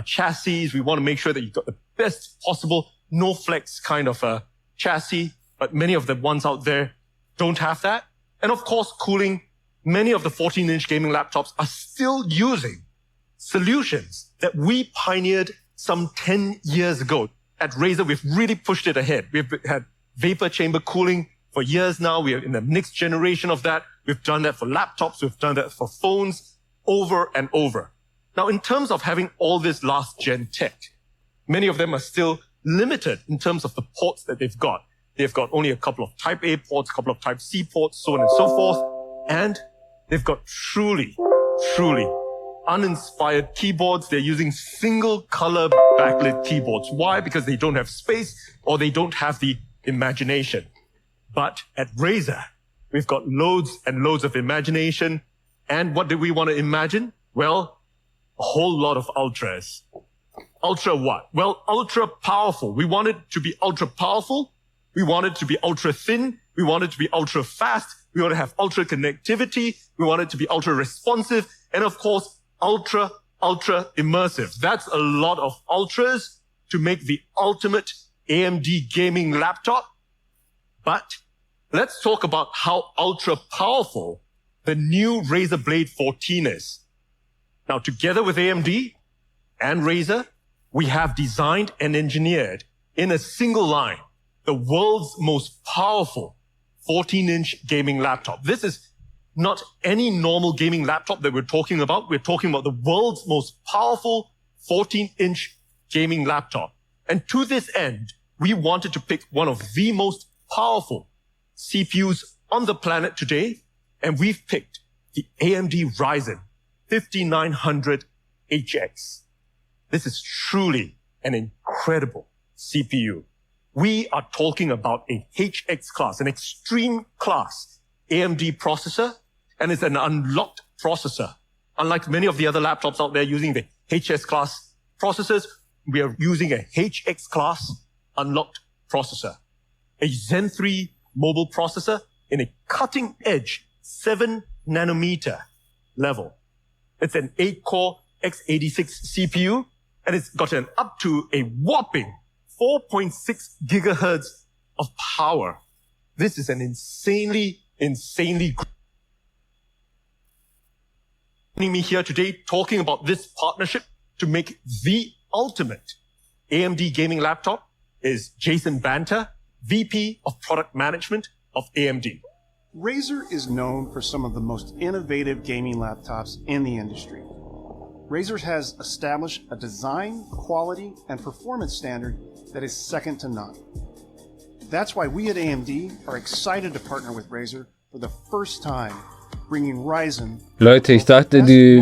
chassis. We want to make sure that you've got the best possible no flex kind of a chassis, but many of the ones out there don't have that. And of course, cooling. Many of the 14-inch gaming laptops are still using solutions that we pioneered some 10 years ago. At Razer, we've really pushed it ahead. We've had vapor chamber cooling for years now. We are in the next generation of that. We've done that for laptops. We've done that for phones over and over. Now, in terms of having all this last gen tech, many of them are still limited in terms of the ports that they've got. They've got only a couple of Type A ports, a couple of Type C ports, so on and so forth. And they've got truly uninspired keyboards. They're using single color backlit keyboards. Why? Because they don't have space or they don't have the imagination. But at Razer, we've got loads and loads of imagination. And what do we want to imagine? Well, a whole lot of ultras. Ultra what? Well, ultra powerful. We want it to be ultra powerful. We want it to be ultra thin. We want it to be ultra fast. We want to have ultra connectivity. We want it to be ultra responsive. And of course, ultra immersive. That's a lot of ultras to make the ultimate AMD gaming laptop. But let's talk about how ultra powerful the new Razer Blade 14 is. Now, together with AMD and Razer, we have designed and engineered in a single line the world's most powerful 14-inch gaming laptop. This is not any normal gaming laptop that we're talking about. We're talking about the world's most powerful 14-inch gaming laptop. And to this end, we wanted to pick one of the most powerful CPUs on the planet today, and we've picked the AMD Ryzen 5900HX. This is truly an incredible CPU. We are talking about a HX class, an extreme class AMD processor, and it's an unlocked processor. Unlike many of the other laptops out there using the HS class processors, we are using a HX class unlocked processor. A Zen 3 mobile processor in a cutting edge 7 nanometer level. It's an 8-core x86 CPU, and it's got an up to a whopping 4.6 gigahertz of power. This is an insanely joining me here today talking about this partnership to make the ultimate AMD gaming laptop is Jason Banter, VP of Product Management of AMD. Razer is known for some of the most innovative gaming laptops in the industry. Razer has established a design, quality, and performance standard that is second to none. That's why we at AMD are excited to partner with Razer for the first time, bringing Ryzen. Leute, ich dachte, die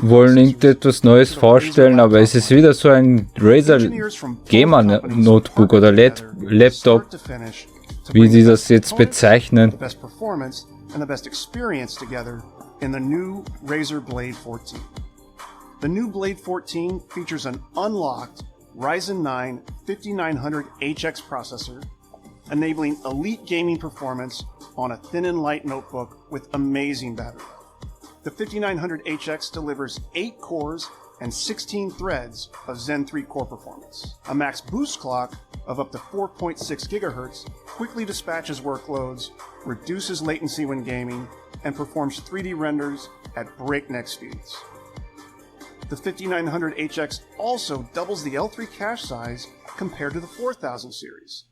wollen irgendetwas Neues vorstellen, aber es ist wieder so ein Razer Gamer Notebook oder Laptop, wie sie das jetzt bezeichnen. The best performance and the best experience together in the new Razer Blade 14. The new Blade 14 features an unlocked Ryzen 9 5900HX processor, enabling elite gaming performance on a thin and light notebook with amazing battery. The 5900HX delivers 8 cores and 16 threads of Zen 3 core performance. A max boost clock of up to 4.6 gigahertz quickly dispatches workloads, reduces latency when gaming, and performs 3D renders at breakneck speeds. The 5900HX also doubles the L3 cache size compared to the 4000 series.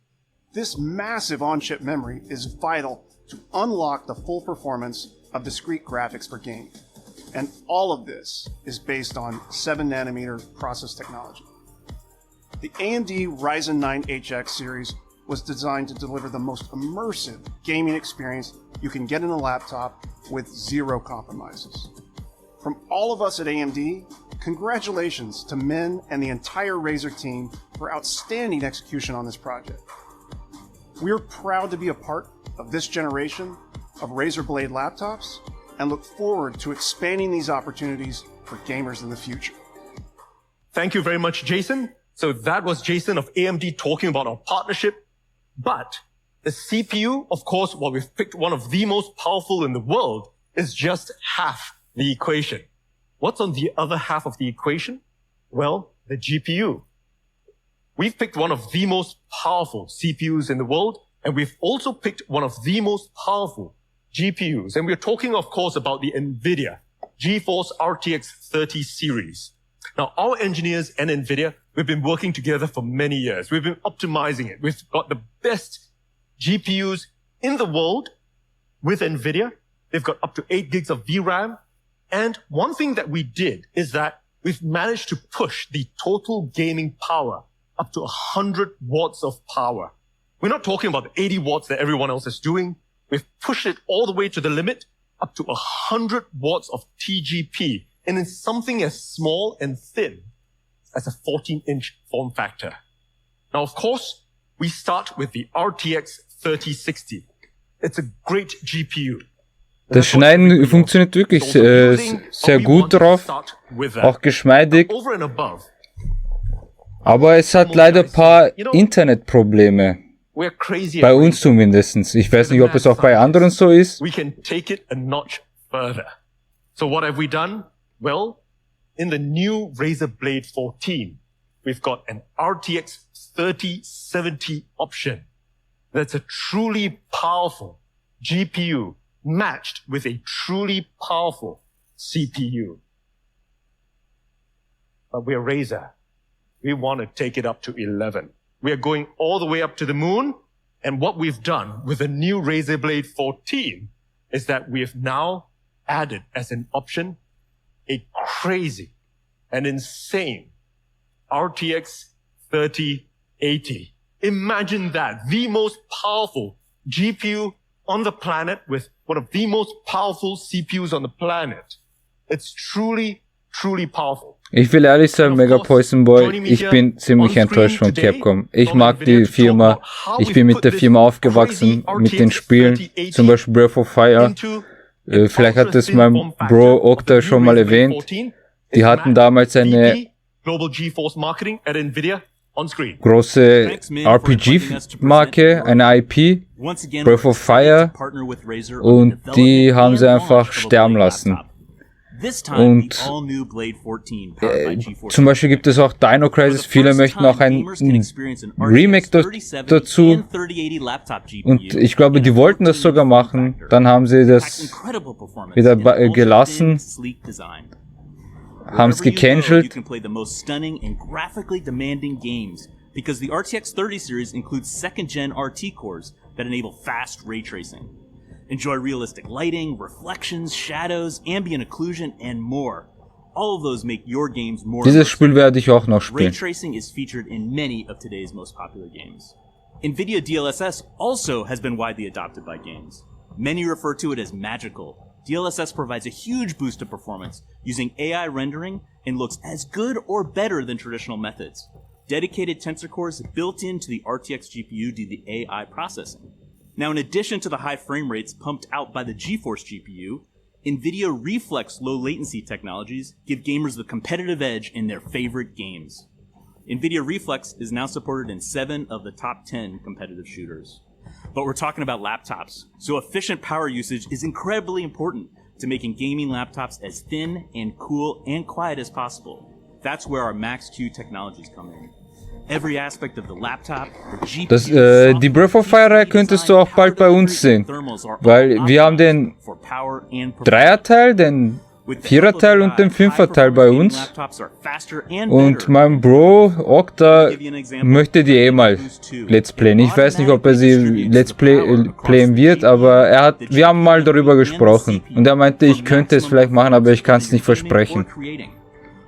This massive on-chip memory is vital to unlock the full performance of discrete graphics for gaming. And all of this is based on 7 nanometer process technology. The AMD Ryzen 9 HX series was designed to deliver the most immersive gaming experience you can get in a laptop with zero compromises. From all of us at AMD, congratulations to Min and the entire Razer team for outstanding execution on this project. We're proud to be a part of this generation of Razer Blade laptops and look forward to expanding these opportunities for gamers in the future. Thank you very much, Jason. So that was Jason of AMD talking about our partnership. But the CPU, of course, while we've picked one of the most powerful in the world, is just half the equation. What's on the other half of the equation? Well, the GPU. We've picked one of the most powerful CPUs in the world, and we've also picked one of the most powerful GPUs. And we're talking, of course, about the NVIDIA GeForce RTX 30 series. Now, our engineers and NVIDIA, we've been working together for many years. We've been optimizing it. We've got the best GPUs in the world with NVIDIA. They've got up to 8 gigs of VRAM. And one thing that we did is that we've managed to push the total gaming power up to 100 watts of power. We're not talking about the 80 watts that everyone else is doing. We've pushed it all the way to the limit, up to 100 watts of TGP, and in something as small and thin as a 14-inch form factor. Now, of course, we start with the RTX 3060. It's a great GPU. Das Schneiden funktioniert wirklich sehr gut drauf, auch geschmeidig. Aber es hat leider ein paar Internetprobleme. Bei uns zumindest. Ich weiß nicht, ob es auch bei anderen so ist. We can take it a notch further. So what have we done? Well, in the new Razer Blade 14, we've got an RTX 3070 option. That's a truly powerful GPU matched with a truly powerful CPU. But we're Razer. We want to take it up to 11. We are going all the way up to the moon. And what we've done with the new Razer Blade 14 is that we have now added as an option a crazy and insane RTX 3080. Imagine that. The most powerful GPU on the planet with one of the most powerful CPUs on the planet. It's truly, truly powerful. Ich will ehrlich sein, Mega Poison Boy, ich bin ziemlich enttäuscht von Capcom. Ich mag die Firma, ich bin mit der Firma aufgewachsen, mit den Spielen, zum Beispiel Breath of Fire. Vielleicht hat es mein Bro Okta schon mal erwähnt. Die hatten damals eine große RPG-Marke, eine IP, Breath of Fire, und die haben sie einfach sterben lassen. Und zum Beispiel gibt es auch Dino Crisis, viele möchten auch ein Remake dazu, und ich glaube, die wollten das sogar machen, dann haben sie das wieder gelassen, haben es gecancelt. Because the RTX 30 series includes second-gen RT cores that enable fast ray tracing. Enjoy realistic lighting, reflections, shadows, ambient occlusion, and more. All of those make your games more Dieses Spiel werde ich auch noch spielen. Ray tracing is featured in many of today's most popular games. NVIDIA DLSS also has been widely adopted by games. Many refer to it as magical. DLSS provides a huge boost to performance using AI rendering and looks as good or better than traditional methods. Dedicated tensor cores built into the RTX GPU do the AI processing. Now, in addition to the high frame rates pumped out by the GeForce GPU, NVIDIA Reflex low latency technologies give gamers the competitive edge in their favorite games. NVIDIA Reflex is now supported in 7 of the top 10 competitive shooters. But we're talking about laptops, so efficient power usage is incredibly important to making gaming laptops as thin and cool and quiet as possible. That's where our Max-Q technologies come in. Every aspect of the laptop, the GPU, die Breath of Fire könntest du auch bald bei uns sehen, weil wir haben den 3er-Teil, den 4er-Teil und den 5er-Teil bei uns, und mein Bro Okta möchte die mal Let's Playen. Ich weiß nicht, ob er sie Let's Playen wird, aber wir haben mal darüber gesprochen und er meinte, ich könnte es vielleicht machen, aber ich kann es nicht versprechen.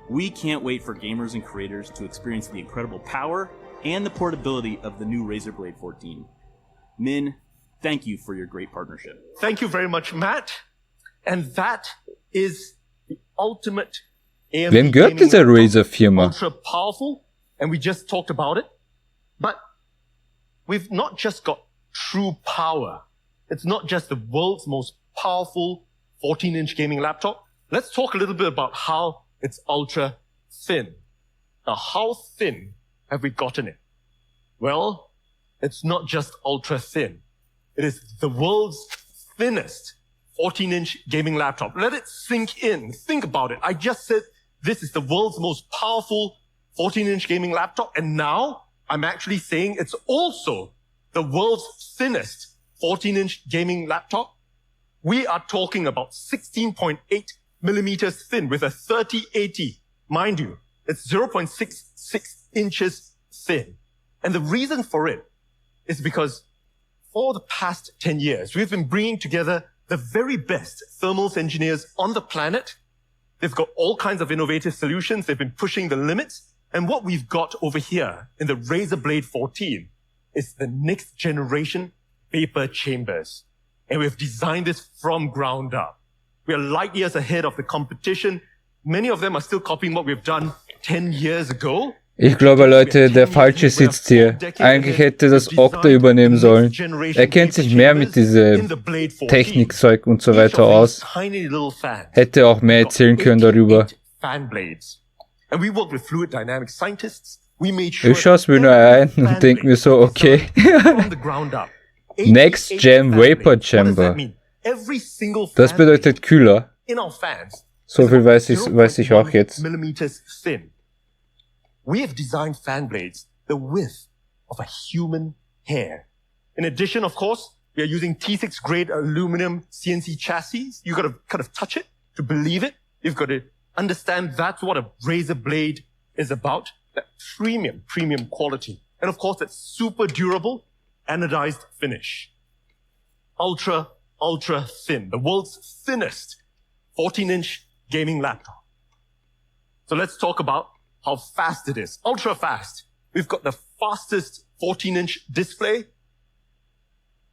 We can't wait for gamers and creators to experience the incredible power and the portability of the new Razer Blade 14. Min, thank you for your great partnership. Thank you very much, Matt. And that is the ultimate AMD Wem gehört diese Razer-Firma? Ultra powerful, and we just talked about it. But we've not just got true power. It's not just the world's most powerful 14-inch gaming laptop. Let's talk a little bit about how it's ultra thin. Now, how thin have we gotten it? Well, it's not just ultra thin. It is the world's thinnest 14-inch gaming laptop. Let it sink in. Think about it. I just said this is the world's most powerful 14-inch gaming laptop, and now I'm actually saying it's also the world's thinnest 14-inch gaming laptop. We are talking about 16.8 millimeters thin with a 3080. Mind you, it's 0.66 inches thin. And the reason for it is because for the past 10 years, we've been bringing together the very best thermals engineers on the planet. They've got all kinds of innovative solutions. They've been pushing the limits. And what we've got over here in the Razer Blade 14 is the next generation vapor chambers. And we've designed this from ground up. We are light years ahead of the competition. Many of them are still copying what we've done 10 years ago. Ich glaube, Leute, der Falsche sitzt hier. Eigentlich hätte das Okta übernehmen sollen. Er kennt sich mehr mit diesem Technikzeug und so weiter aus. Hätte auch mehr erzählen können darüber. Ich schaue es mir nur ein und denke mir so, okay. Next Gen Vapor Chamber. Das bedeutet kühler. So viel weiß ich auch jetzt. We have designed fan blades the width of a human hair. In addition, of course, we are using T6 grade aluminum CNC chassis. You gotta kind of touch it to believe it. You've got to understand that's what a Razer blade is about. That premium quality. And of course, that super durable anodized finish. Ultra thin. The world's thinnest 14-inch gaming laptop. So let's talk about how fast it is. Ultra fast. We've got the fastest 14-inch display.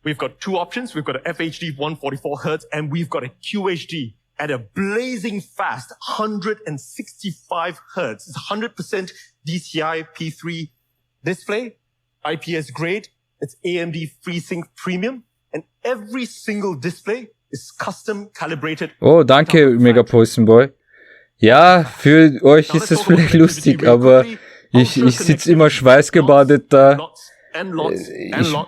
We've got two options. We've got a FHD 144 Hz and we've got a QHD at a blazing fast 165 Hz. It's 100% DCI P3 display, IPS grade. It's AMD FreeSync Premium and every single display is custom calibrated. Oh, danke, Megapoisenboy. Ja, für euch ist es vielleicht lustig, aber ich sitze immer schweißgebadet da.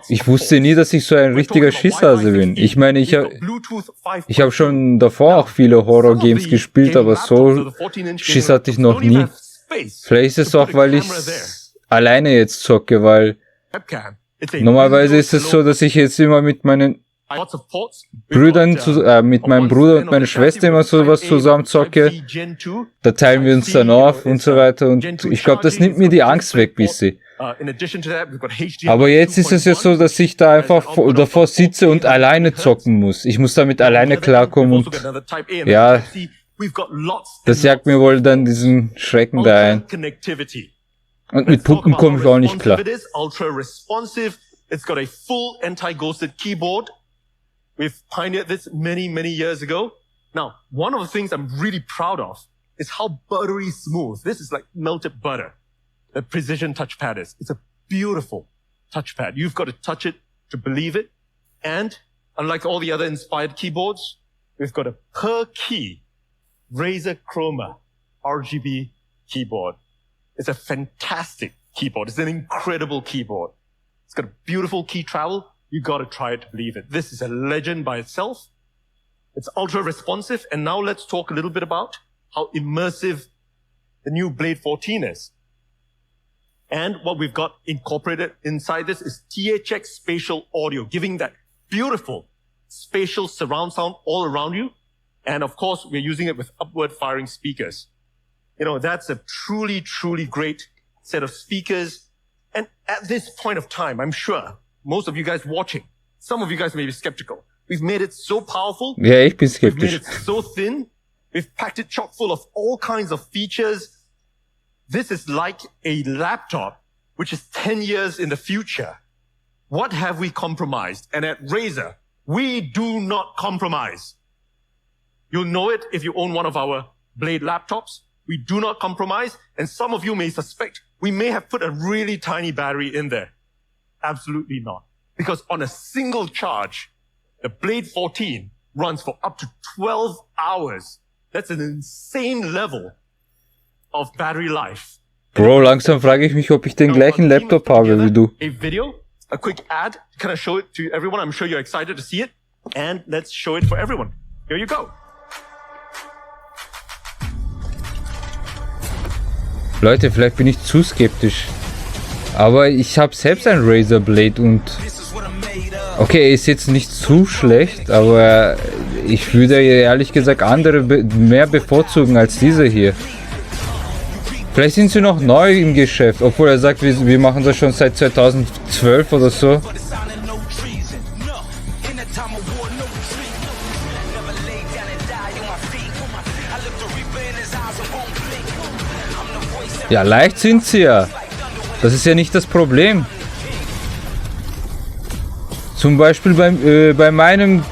Ich wusste nie, dass ich so ein richtiger Schisshase bin. Ich meine, ich hab schon davor auch viele Horror-Games gespielt, aber so Schiss hatte ich noch nie. Vielleicht ist es auch, weil ich alleine jetzt zocke, weil normalerweise ist es so, dass ich jetzt immer mit meinen Brüdern, mit meinem Bruder und meiner Schwester immer sowas zusammen zocke. Da teilen wir uns dann auf und so weiter und ich glaube, das nimmt mir die Angst weg ein bisschen. Aber jetzt ist es ja so, dass ich da einfach davor sitze und alleine zocken muss. Ich muss damit alleine klarkommen und ja, das jagt mir wohl dann diesen Schrecken da ein. Und mit Puppen komme ich auch nicht klar. It's got a full anti-ghosted keyboard. We've pioneered this many years ago. Now, one of the things I'm really proud of is how buttery smooth. This is like melted butter. The precision touchpad is. It's a beautiful touchpad. You've got to touch it to believe it. And unlike all the other inspired keyboards, we've got a per key Razer Chroma RGB keyboard. It's a fantastic keyboard. It's an incredible keyboard. It's got a beautiful key travel. You gotta try it to believe it. This is a legend by itself. It's ultra responsive. And now let's talk a little bit about how immersive the new Blade 14 is. And what we've got incorporated inside this is THX spatial audio, giving that beautiful spatial surround sound all around you. And of course, we're using it with upward firing speakers. You know, that's a truly great set of speakers. And at this point of time, I'm sure most of you guys watching, some of you guys may be skeptical. We've made it so powerful. Ja, ich bin skeptisch. We've made it so thin. We've packed it chock full of all kinds of features. This is like a laptop, which is 10 years in the future. What have we compromised? And at Razer, we do not compromise. You'll know it if you own one of our Blade laptops. We do not compromise. And some of you may suspect we may have put a really tiny battery in there. Absolutely not. Because on a single charge, the Blade 14 runs for up to 12 hours. That's an insane level of battery life. Bro, langsam frage ich mich, ob ich den gleichen Laptop habe wie du. A video, a quick ad, can I show it to everyone? I'm sure you're excited to see it. And let's show it for everyone. Here you go. Leute, vielleicht bin ich zu skeptisch. Aber ich habe selbst ein Razer Blade und okay, ist jetzt nicht zu schlecht, aber ich würde ehrlich gesagt andere mehr bevorzugen als diese hier. Vielleicht sind sie noch neu im Geschäft, obwohl er sagt, wir machen das schon seit 2012 oder so. Ja, leicht sind sie ja. Das ist ja nicht das Problem. Zum Beispiel bei meinem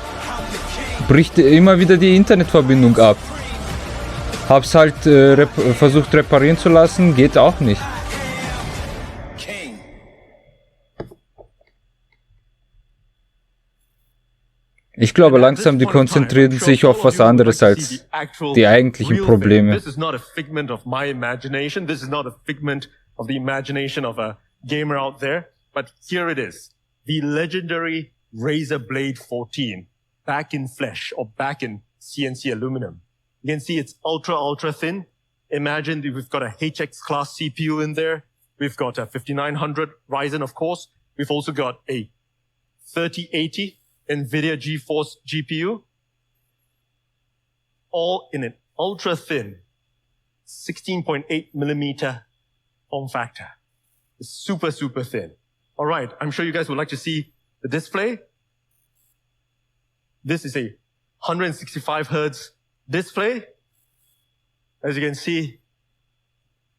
bricht immer wieder die Internetverbindung ab. Hab's halt versucht reparieren zu lassen, geht auch nicht. Ich glaube langsam, die konzentrieren sich auf was anderes als die eigentlichen Probleme. This is not a figment of my imagination. This is not a figment of the imagination of a gamer out there. But here it is. The legendary Razer Blade 14. Back in flesh or back in CNC aluminum. You can see it's ultra thin. Imagine we've got a HX class CPU in there. We've got a 5900 Ryzen, of course. We've also got a 3080 NVIDIA GeForce GPU. All in an ultra thin 16.8 millimeter form factor. It's super thin. All right. I'm sure you guys would like to see the display. This is a 165 Hertz display. As you can see,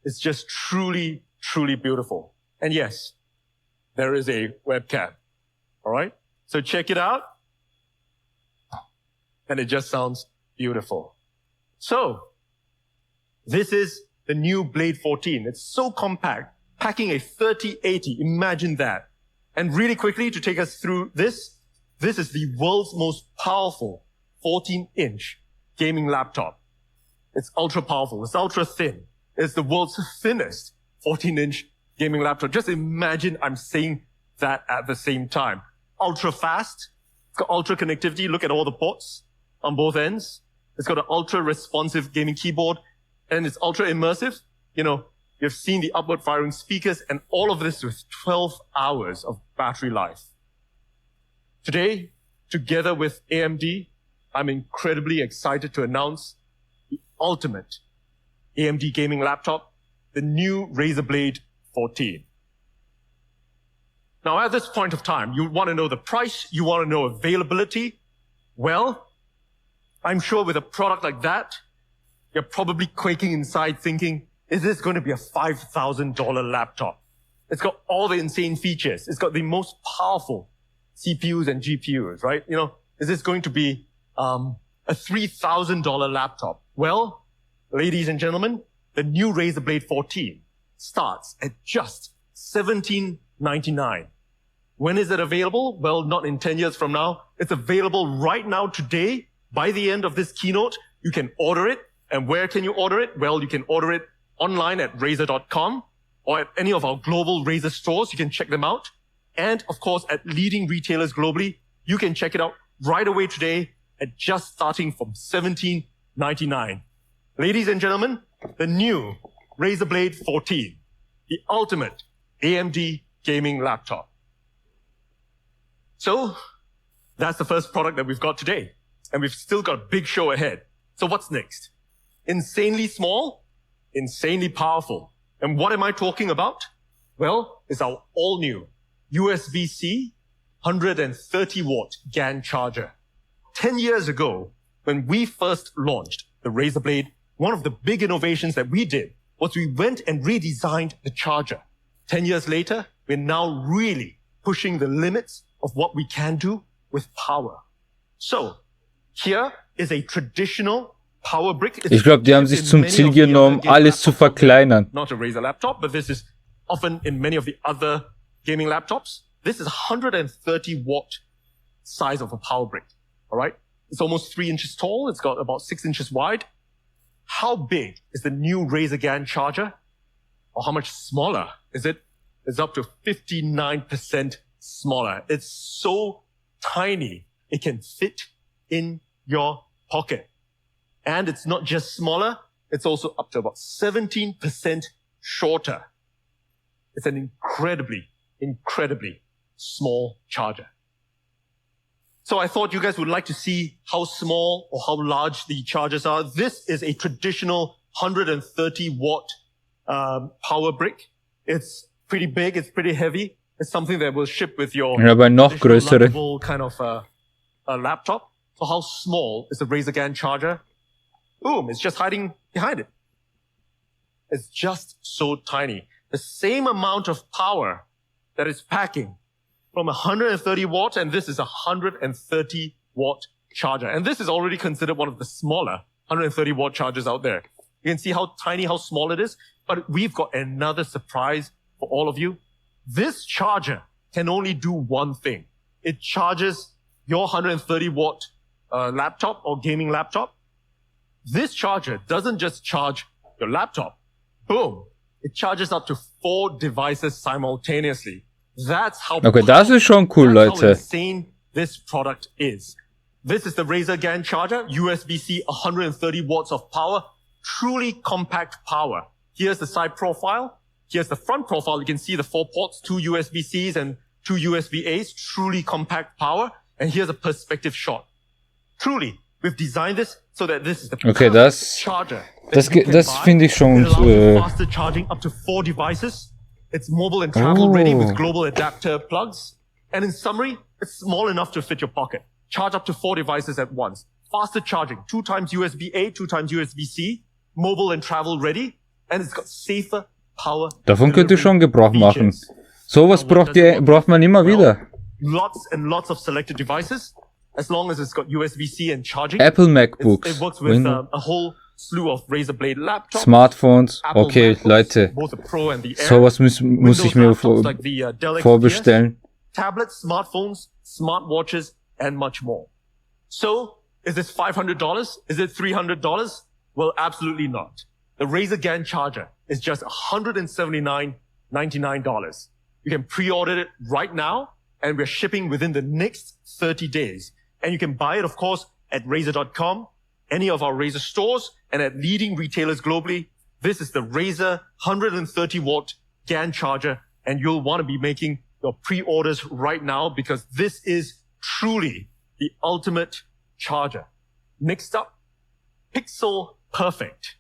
it's just truly beautiful. And yes, there is a webcam. All right. So check it out. And it just sounds beautiful. So this is the new Blade 14. It's so compact, packing a 3080. Imagine that. And really quickly to take us through this is the world's most powerful 14-inch gaming laptop. It's ultra powerful. It's ultra thin. It's the world's thinnest 14-inch gaming laptop. Just imagine I'm saying that at the same time. Ultra fast. It's got ultra connectivity. Look at all the ports on both ends. It's got an ultra responsive gaming keyboard, and it's ultra immersive. You know, you've seen the upward firing speakers, and all of this with 12 hours of battery life. Today, together with AMD, I'm incredibly excited to announce the ultimate AMD gaming laptop, the new Razer Blade 14. Now, at this point of time, you want to know the price, you want to know availability. Well, I'm sure with a product like that, you're probably quaking inside thinking, is this going to be a $5,000 laptop? It's got all the insane features. It's got the most powerful CPUs and GPUs, right? You know, is this going to be a $3,000 laptop? Well, ladies and gentlemen, the new Razer Blade 14 starts at just $1,799. When is it available? Well, not in 10 years from now. It's available right now today. By the end of this keynote, you can order it. And where can you order it? Well, you can order it online at Razer.com or at any of our global Razer stores. You can check them out. And of course, at leading retailers globally, you can check it out right away today at just starting from $1,799. Ladies and gentlemen, the new Razer Blade 14, the ultimate AMD gaming laptop. So that's the first product that we've got today. And we've still got a big show ahead. So what's next? Insanely small, insanely powerful. And what am I talking about? Well, it's our all-new USB-C 130-watt GAN charger. 10 years ago, when we first launched the Razer Blade, one of the big innovations that we did was we went and redesigned the charger. 10 years later, we're now really pushing the limits of what we can do with power. So, here is a traditional power brick. Ich glaube, die haben sich zum Ziel genommen, alles zu verkleinern. Not a Razer laptop, but this is often in many of the other gaming laptops. This is 130 watt size of a power brick. All right. It's almost 3 inches tall. It's got about 6 inches wide. How big is the new Razer GAN charger? Or how much smaller is it? It's up to 59% smaller. It's so tiny. It can fit in your pocket. And it's not just smaller. It's also up to about 17% shorter. It's an incredibly small charger. So I thought you guys would like to see how small or how large the chargers are. This is a traditional 130 watt power brick. It's pretty big. It's pretty heavy. It's something that will ship with your größere kind of a laptop. So how small is the Razer GAN charger? Boom, it's just hiding behind it. It's just so tiny. The same amount of power that it's packing from 130 watt, and this is a 130 watt charger. And this is already considered one of the smaller 130 watt chargers out there. You can see how tiny, how small it is. But we've got another surprise for all of you. This charger can only do one thing. It charges your 130 watt laptop or gaming laptop, this charger doesn't just charge your laptop. Boom. It charges up to 4 devices simultaneously. That's how Okay, das ist schon cool, that's how Leute. insane this product is. This is the Razer GAN charger, USB-C, 130 watts of power, truly compact power. Here's the side profile. Here's the front profile. You can see the 4 ports, 2 USB-Cs and 2 USB-As, truly compact power. And here's a perspective shot. Truly, we've designed this so that this is the Okay, perfect charger. das finde ich schon. It allows faster charging up to 4 devices. It's mobile and travel ready with global adapter plugs. And in summary, it's small enough to fit your pocket. Charge up to 4 devices at once. Faster charging, 2 times USB-A, 2 times USB-C, mobile and travel ready. And it's got safer power. Davon könnt ihr schon Gebrauch machen. Sowas braucht man immer wieder. Lots and lots of selected devices. As long as it's got USB-C and charging. Apple MacBooks, It works with a whole slew of Razer Blade laptops. Smartphones. Okay, Leute. Both the Pro and the Air. Sowas muss ich mir like the, Dell XPS, vorbestellen. Tablets, smartphones, smartwatches, and much more. So, is this $500? Is it $300? Well, absolutely not. The Razer GAN charger is just $179.99. You can pre-order it right now, and we're shipping within the next 30 days. And you can buy it, of course, at Razer.com, any of our Razer stores, and at leading retailers globally. This is the Razer 130 watt GAN charger, and you'll want to be making your pre-orders right now because this is truly the ultimate charger. Next up, Pixel Perfect.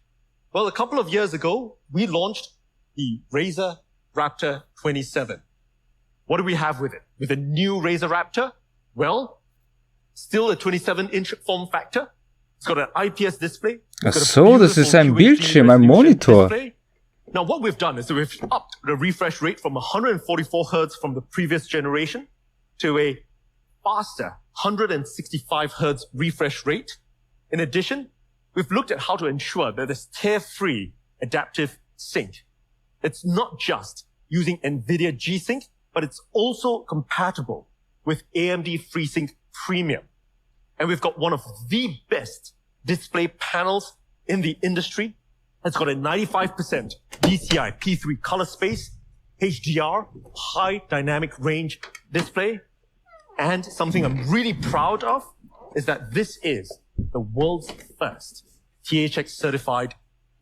Well, a couple of years ago, we launched the Razer Raptor 27. What do we have with it? With a new Razer Raptor? Well, still a 27-inch form factor. It's got an IPS display. Ach so, das ist ein Bildschirm, ein Monitor. Now, what we've done is we've upped the refresh rate from 144 Hz from the previous generation to a faster 165 Hz refresh rate. In addition, we've looked at how to ensure that there's tear-free adaptive sync. It's not just using NVIDIA G-Sync, but it's also compatible with AMD FreeSync Premium. And we've got one of the best display panels in the industry. It's got a 95% DCI P3 color space, HDR, high dynamic range display. And something I'm really proud of is that this is the world's first THX certified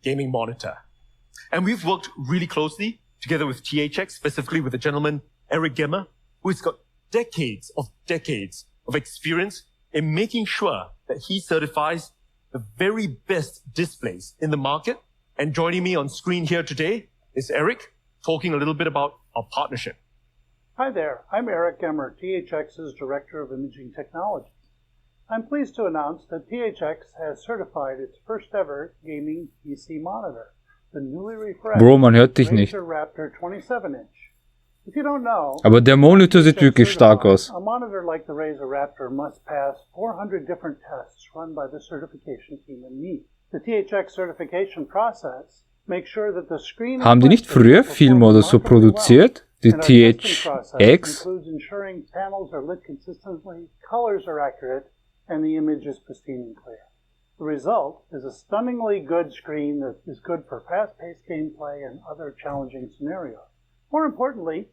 gaming monitor. And we've worked really closely together with THX, specifically with the gentleman, Eric Gemmer, who's got decades of experience in making sure that he certifies the very best displays in the market. And joining me on screen here today is Eric, talking a little bit about our partnership. Hi there, I'm Eric Gemmer, THX's Director of Imaging Technology. I'm pleased to announce that THX has certified its first ever gaming PC monitor, the newly refreshed Bro, man hört dich nicht. Razer Raptor 27-inch. If you don't know, Aber der Monitor sieht wirklich stark aus. a monitor like the Razer Raptor must pass 400 different tests run by the certification team in me. The THX certification process makes sure that the screen Haben die nicht früher Filme oder so produziert? Die THX? includes ensuring panels are lit consistently, colors are accurate, and the image is pristine and clear. The result is a stunningly good screen that is good for fast-paced gameplay and other challenging scenarios. More importantly,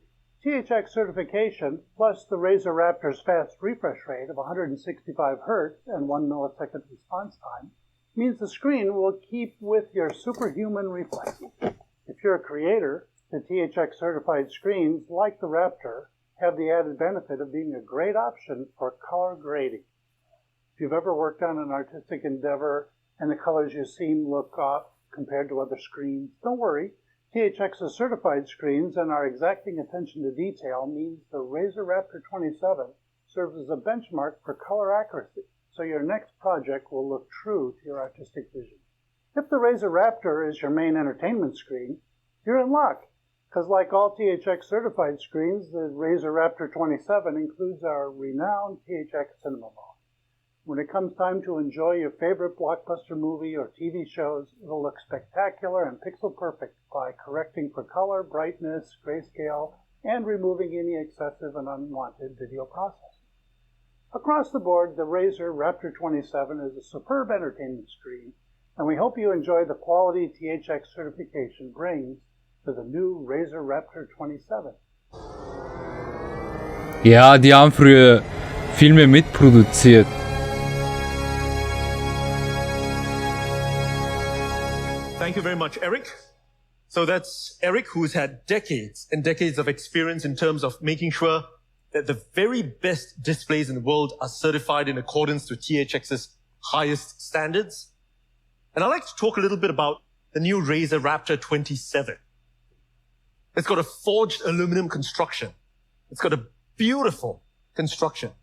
THX certification plus the Razer Raptor's fast refresh rate of 165 Hz and 1 millisecond response time means the screen will keep with your superhuman reflexes. If you're a creator, the THX certified screens, like the Raptor, have the added benefit of being a great option for color grading. If you've ever worked on an artistic endeavor and the colors you've seen look off compared to other screens, don't worry. THX's certified screens and our exacting attention to detail means the Razer Raptor 27 serves as a benchmark for color accuracy, so your next project will look true to your artistic vision. If the Razer Raptor is your main entertainment screen, you're in luck, because like all THX certified screens, the Razer Raptor 27 includes our renowned THX cinema mode. When it comes time to enjoy your favorite blockbuster movie or TV shows, it'll look spectacular and pixel perfect by correcting for color, brightness, grayscale, and removing any excessive and unwanted video processing. Of across the board, the Razer Raptor 27 is a superb entertainment screen, and we hope you enjoy the quality THX certification brings to the new Razer Raptor 27. Ja, die haben früher Filme mitproduziert. Thank you very much, Eric. So that's Eric, who's had decades and decades of experience in terms of making sure that the very best displays in the world are certified in accordance to THX's highest standards. And I'd like to talk a little bit about the new Razer Raptor 27. It's got a forged aluminum construction. It's got a beautiful construction.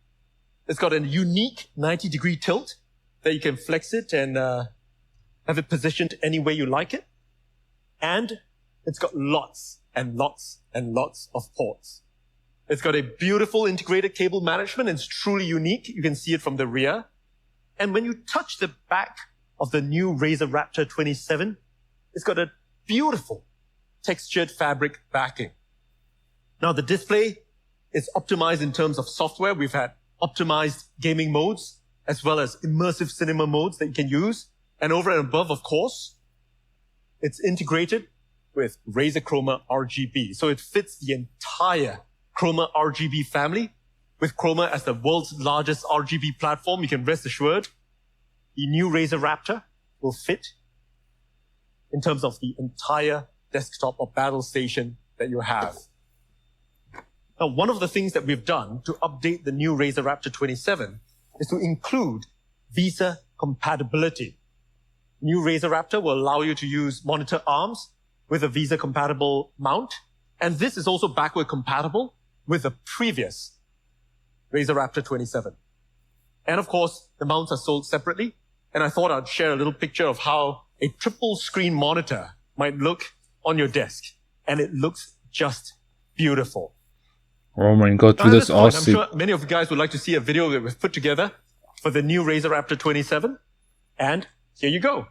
It's got a unique 90-degree tilt that you can flex it and have it positioned any way you like it. And it's got lots and lots and lots of ports. It's got a beautiful integrated cable management. It's truly unique. You can see it from the rear. And when you touch the back of the new Razer Raptor 27, it's got a beautiful textured fabric backing. Now, the display is optimized in terms of software. We've had optimized gaming modes as well as immersive cinema modes that you can use. And over and above, of course, it's integrated with Razer Chroma RGB. So it fits the entire Chroma RGB family. With Chroma as the world's largest RGB platform, you can rest assured the new Razer Raptor will fit in terms of the entire desktop or battle station that you have. Now, one of the things that we've done to update the new Razer Raptor 27 is to include VESA compatibility. New Razer Raptor will allow you to use monitor arms with a VESA compatible mount. And this is also backward compatible with the previous Razer Raptor 27. And of course, the mounts are sold separately. And I thought I'd share a little picture of how a triple screen monitor might look on your desk. And it looks just beautiful. Oh mein Gott, wie das aussieht. I'm sure many of you guys would like to see a video that we've put together for the new Razer Raptor 27. And here you go.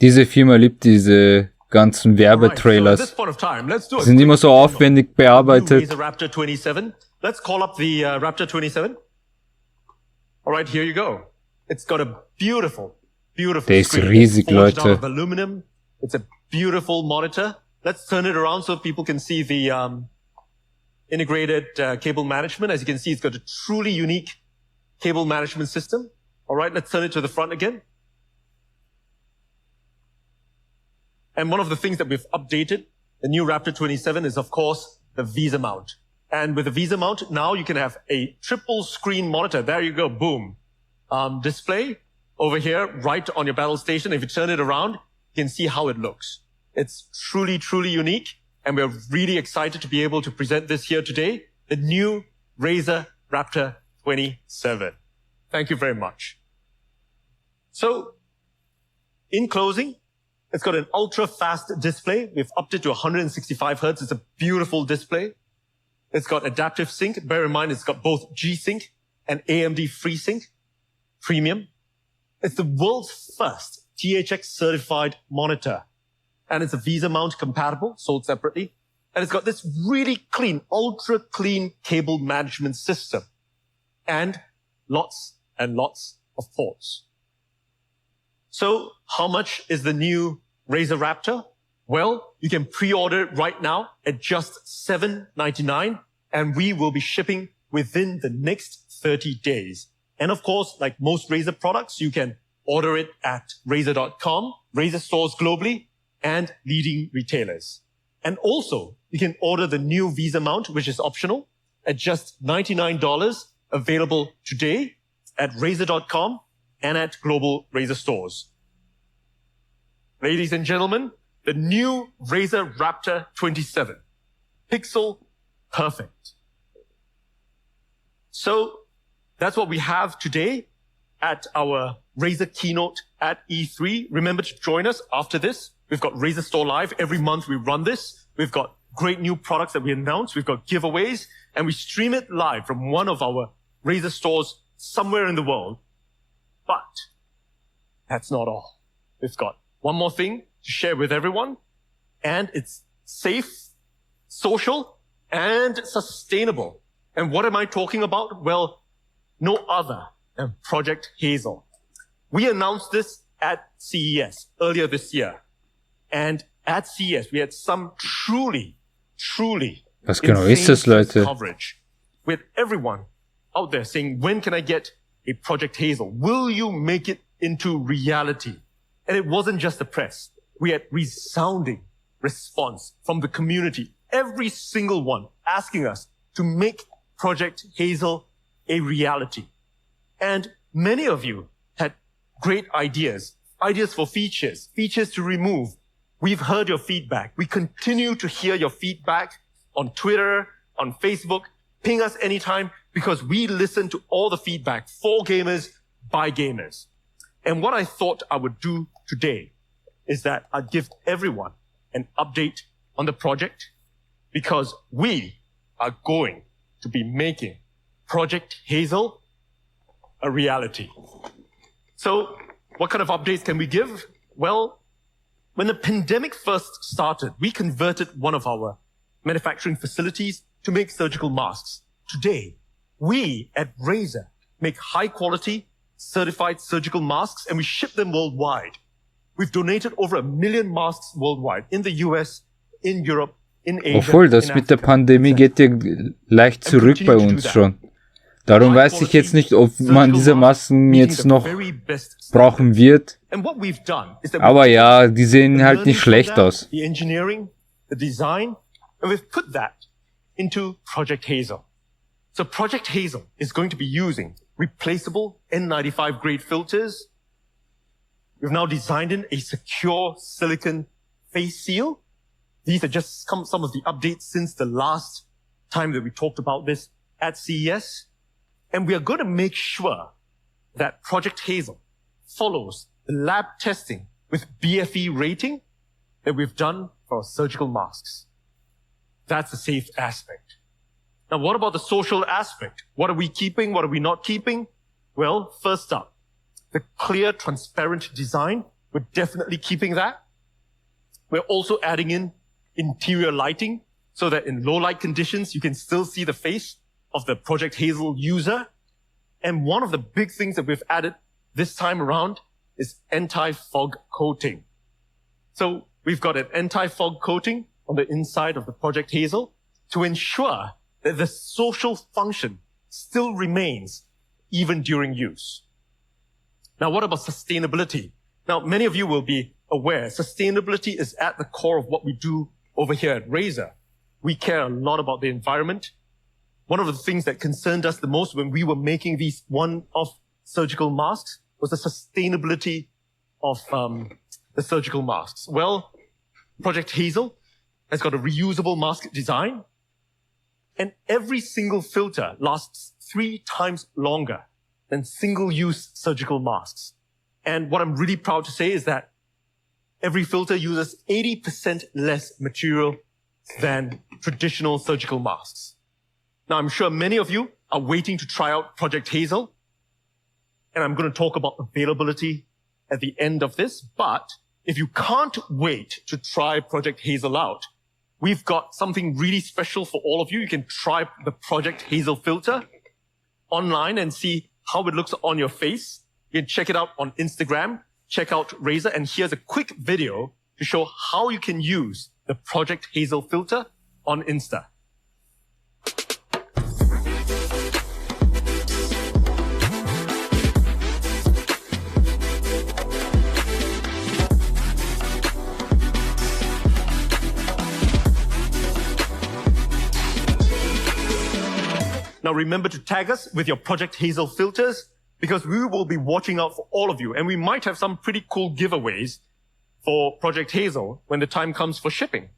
Diese Firma liebt diese ganzen Werbetrailers. Die sind immer so aufwendig bearbeitet. Raptor 27. Let's call up the Raptor 27. All right, here you go. It's got a beautiful, beautiful Der ist screen. riesig, Forged out Leute. of aluminum. It's a beautiful monitor. Let's turn it around so people can see the integrated cable management. As you can see, it's got a truly unique cable management system. All right, let's turn it to the front again. And one of the things that we've updated, the new Raptor 27, is of course the VESA mount. And with the VESA mount, now you can have a triple screen monitor. There you go, boom. Display over here, right on your battle station. If you turn it around, you can see how it looks. It's truly, truly unique. And we're really excited to be able to present this here today, the new Razer Raptor 27. Thank you very much. So, in closing, it's got an ultra-fast display. We've upped it to 165 Hertz. It's a beautiful display. It's got adaptive sync. Bear in mind, it's got both G-Sync and AMD FreeSync Premium. It's the world's first THX certified monitor. And it's a VESA mount compatible, sold separately. And it's got this really clean, ultra clean cable management system. And lots and lots of ports. So how much is the new Razer Raptor? Well, you can pre-order it right now at just $7.99, and we will be shipping within the next 30 days. And of course, like most Razer products, you can order it at Razer.com, Razer stores globally, and leading retailers. And also, you can order the new VESA mount, which is optional, at just $99, available today at Razer.com and at global Razer stores. Ladies and gentlemen, the new Razer Raptor 27. Pixel perfect. So that's what we have today at our Razer keynote at E3. Remember to join us after this. We've got Razer Store Live. Every month we run this. We've got great new products that we announce. We've got giveaways, and we stream it live from one of our Razer stores somewhere in the world. But that's not all. We've got one more thing to share with everyone, and it's safe, social, and sustainable. And what am I talking about? Well, no other than Project Hazel. We announced this at CES earlier this year. And at CES, we had some truly Was genau ist das, Leute? coverage with everyone out there saying, when can I get a Project Hazel? Will you make it into reality? And it wasn't just the press. We had resounding response from the community. Every single one asking us to make Project Hazel a reality. And many of you had great ideas for features to remove. We've heard your feedback. We continue to hear your feedback on Twitter, on Facebook. Ping us anytime because we listen to all the feedback for gamers, by gamers. And what I thought I would do today is that I'd give everyone an update on the project because we are going to be making Project Hazel a reality. So what kind of updates can we give? Well, when the pandemic first started, we converted one of our manufacturing facilities to make surgical masks. Today, we at Razer make high quality, certified surgical masks and we ship them worldwide. We've donated over 1 million masks worldwide in the US, in Europe, in Asia. Obwohl, das mit der Pandemie geht ja leicht zurück bei uns schon. Darum weiß ich jetzt nicht, ob man diese Masken jetzt noch brauchen wird. Aber ja, die sehen halt nicht schlecht aus. The engineering, the design, and we've put that into Project Hazel. So Project Hazel is going to be using replaceable N95 grade filters. We've now designed in a secure silicon face seal. These are just some of the updates since the last time that we talked about this at CES. And we are going to make sure that Project Hazel follows the lab testing with BFE rating that we've done for our surgical masks. That's the safe aspect. Now, what about the social aspect? What are we keeping? What are we not keeping? Well, first up, the clear, transparent design. We're definitely keeping that. We're also adding in interior lighting so that in low light conditions, you can still see the face of the Project Hazel user. And one of the big things that we've added this time around is anti-fog coating. So we've got an anti-fog coating on the inside of the Project Hazel to ensure that the social function still remains even during use. Now, what about sustainability? Now, many of you will be aware sustainability is at the core of what we do over here at Razer. We care a lot about the environment. One of the things that concerned us the most when we were making these one-off surgical masks was the sustainability of the surgical masks. Well, Project Hazel has got a reusable mask design, and every single filter lasts 3 times longer than single-use surgical masks. And what I'm really proud to say is that every filter uses 80% less material than traditional surgical masks. Now, I'm sure many of you are waiting to try out Project Hazel, and I'm going to talk about availability at the end of this. But if you can't wait to try Project Hazel out, we've got something really special for all of you. You can try the Project Hazel filter online and see how it looks on your face. You can check it out on Instagram, check out Razer, and here's a quick video to show how you can use the Project Hazel filter on Insta. Now remember to tag us with your Project Hazel filters because we will be watching out for all of you and we might have some pretty cool giveaways for Project Hazel when the time comes for shipping.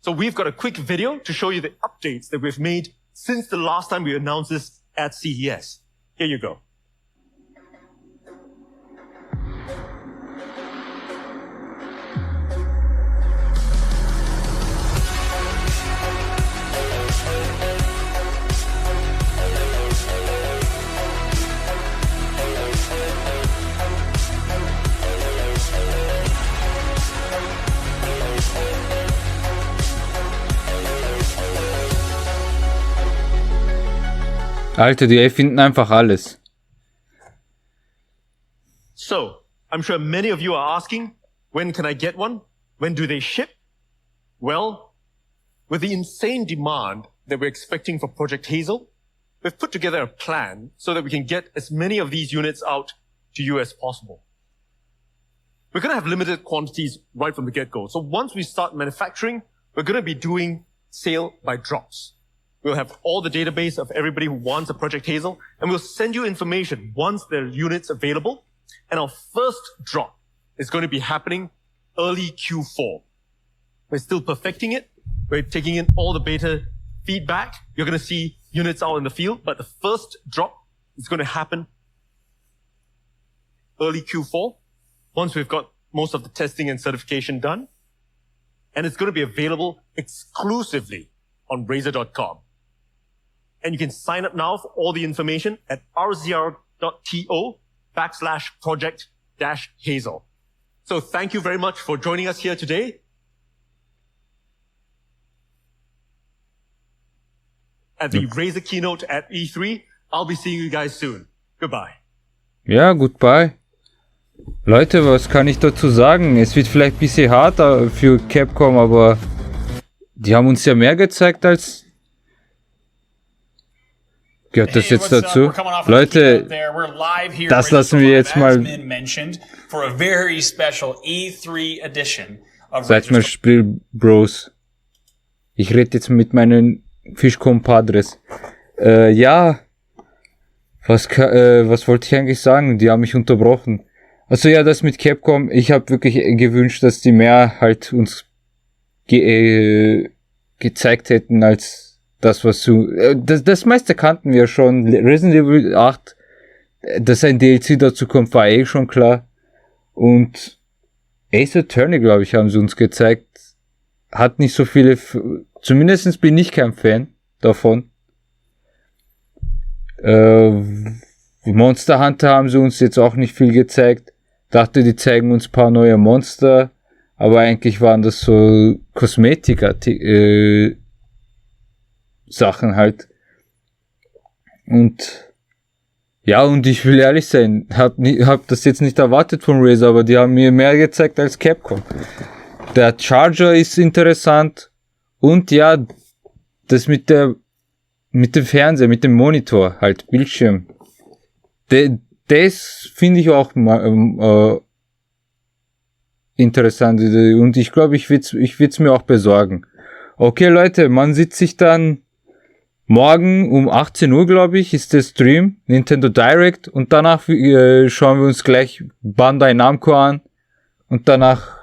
So we've got a quick video to show you the updates that we've made since the last time we announced this at CES. Here you go. Alter, die erfinden einfach alles. So, I'm sure many of you are asking, when can I get one? When do they ship? Well, with the insane demand that we're expecting for Project Hazel, we've put together a plan so that we can get as many of these units out to you as possible. We're going to have limited quantities right from the get-go. So once we start manufacturing, we're going to be doing sale by drops. We'll have all the database of everybody who wants a Project Hazel, and we'll send you information once there are units available. And our first drop is going to be happening early Q4. We're still perfecting it. We're taking in all the beta feedback. You're going to see units out in the field, but the first drop is going to happen early Q4, once we've got most of the testing and certification done. And it's going to be available exclusively on Razer.com. And you can sign up now for all the information at rzr.to/project-hazel. So thank you very much for joining us here today. At the Razer keynote at E3, I'll be seeing you guys soon. Goodbye. Ja, goodbye. Leute, was kann ich dazu sagen? Es wird vielleicht ein bisschen hart für Capcom, aber die haben uns ja mehr gezeigt als... Gehört das jetzt dazu? Leute, das lassen wir jetzt mal... Seid mal Spielbros. Ich rede jetzt mit meinen Fischkompadres. Ja, was wollte ich eigentlich sagen? Die haben mich unterbrochen. Also ja, das mit Capcom, ich habe wirklich gewünscht, dass die mehr halt uns gezeigt hätten als das, was so... Das meiste kannten wir schon. Resident Evil 8, dass ein DLC dazu kommt, war eh schon klar. Und Ace Attorney, glaube ich, haben sie uns gezeigt. Hat nicht so viele... Zumindest bin ich kein Fan davon. Monster Hunter haben sie uns jetzt auch nicht viel gezeigt. Dachte, die zeigen uns ein paar neue Monster. Aber eigentlich waren das so Kosmetika Sachen halt. Und ja, und ich will ehrlich sein, hab das jetzt nicht erwartet von Razer, aber die haben mir mehr gezeigt als Capcom. Der Charger ist interessant und ja, das mit dem Fernseher, mit dem Monitor, halt Bildschirm. Das finde ich auch interessant und ich glaube, ich will's mir auch besorgen. Okay, Leute, man sieht sich dann morgen um 18 Uhr, glaube ich, ist der Stream, Nintendo Direct, und danach schauen wir uns gleich Bandai Namco an und danach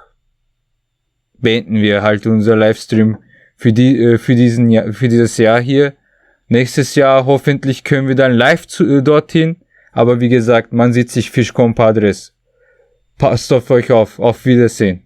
beenden wir halt unser Livestream für dieses Jahr hier. Nächstes Jahr hoffentlich können wir dann live dorthin, aber wie gesagt, man sieht sich Fischkompadres. Passt auf euch auf. Auf Wiedersehen.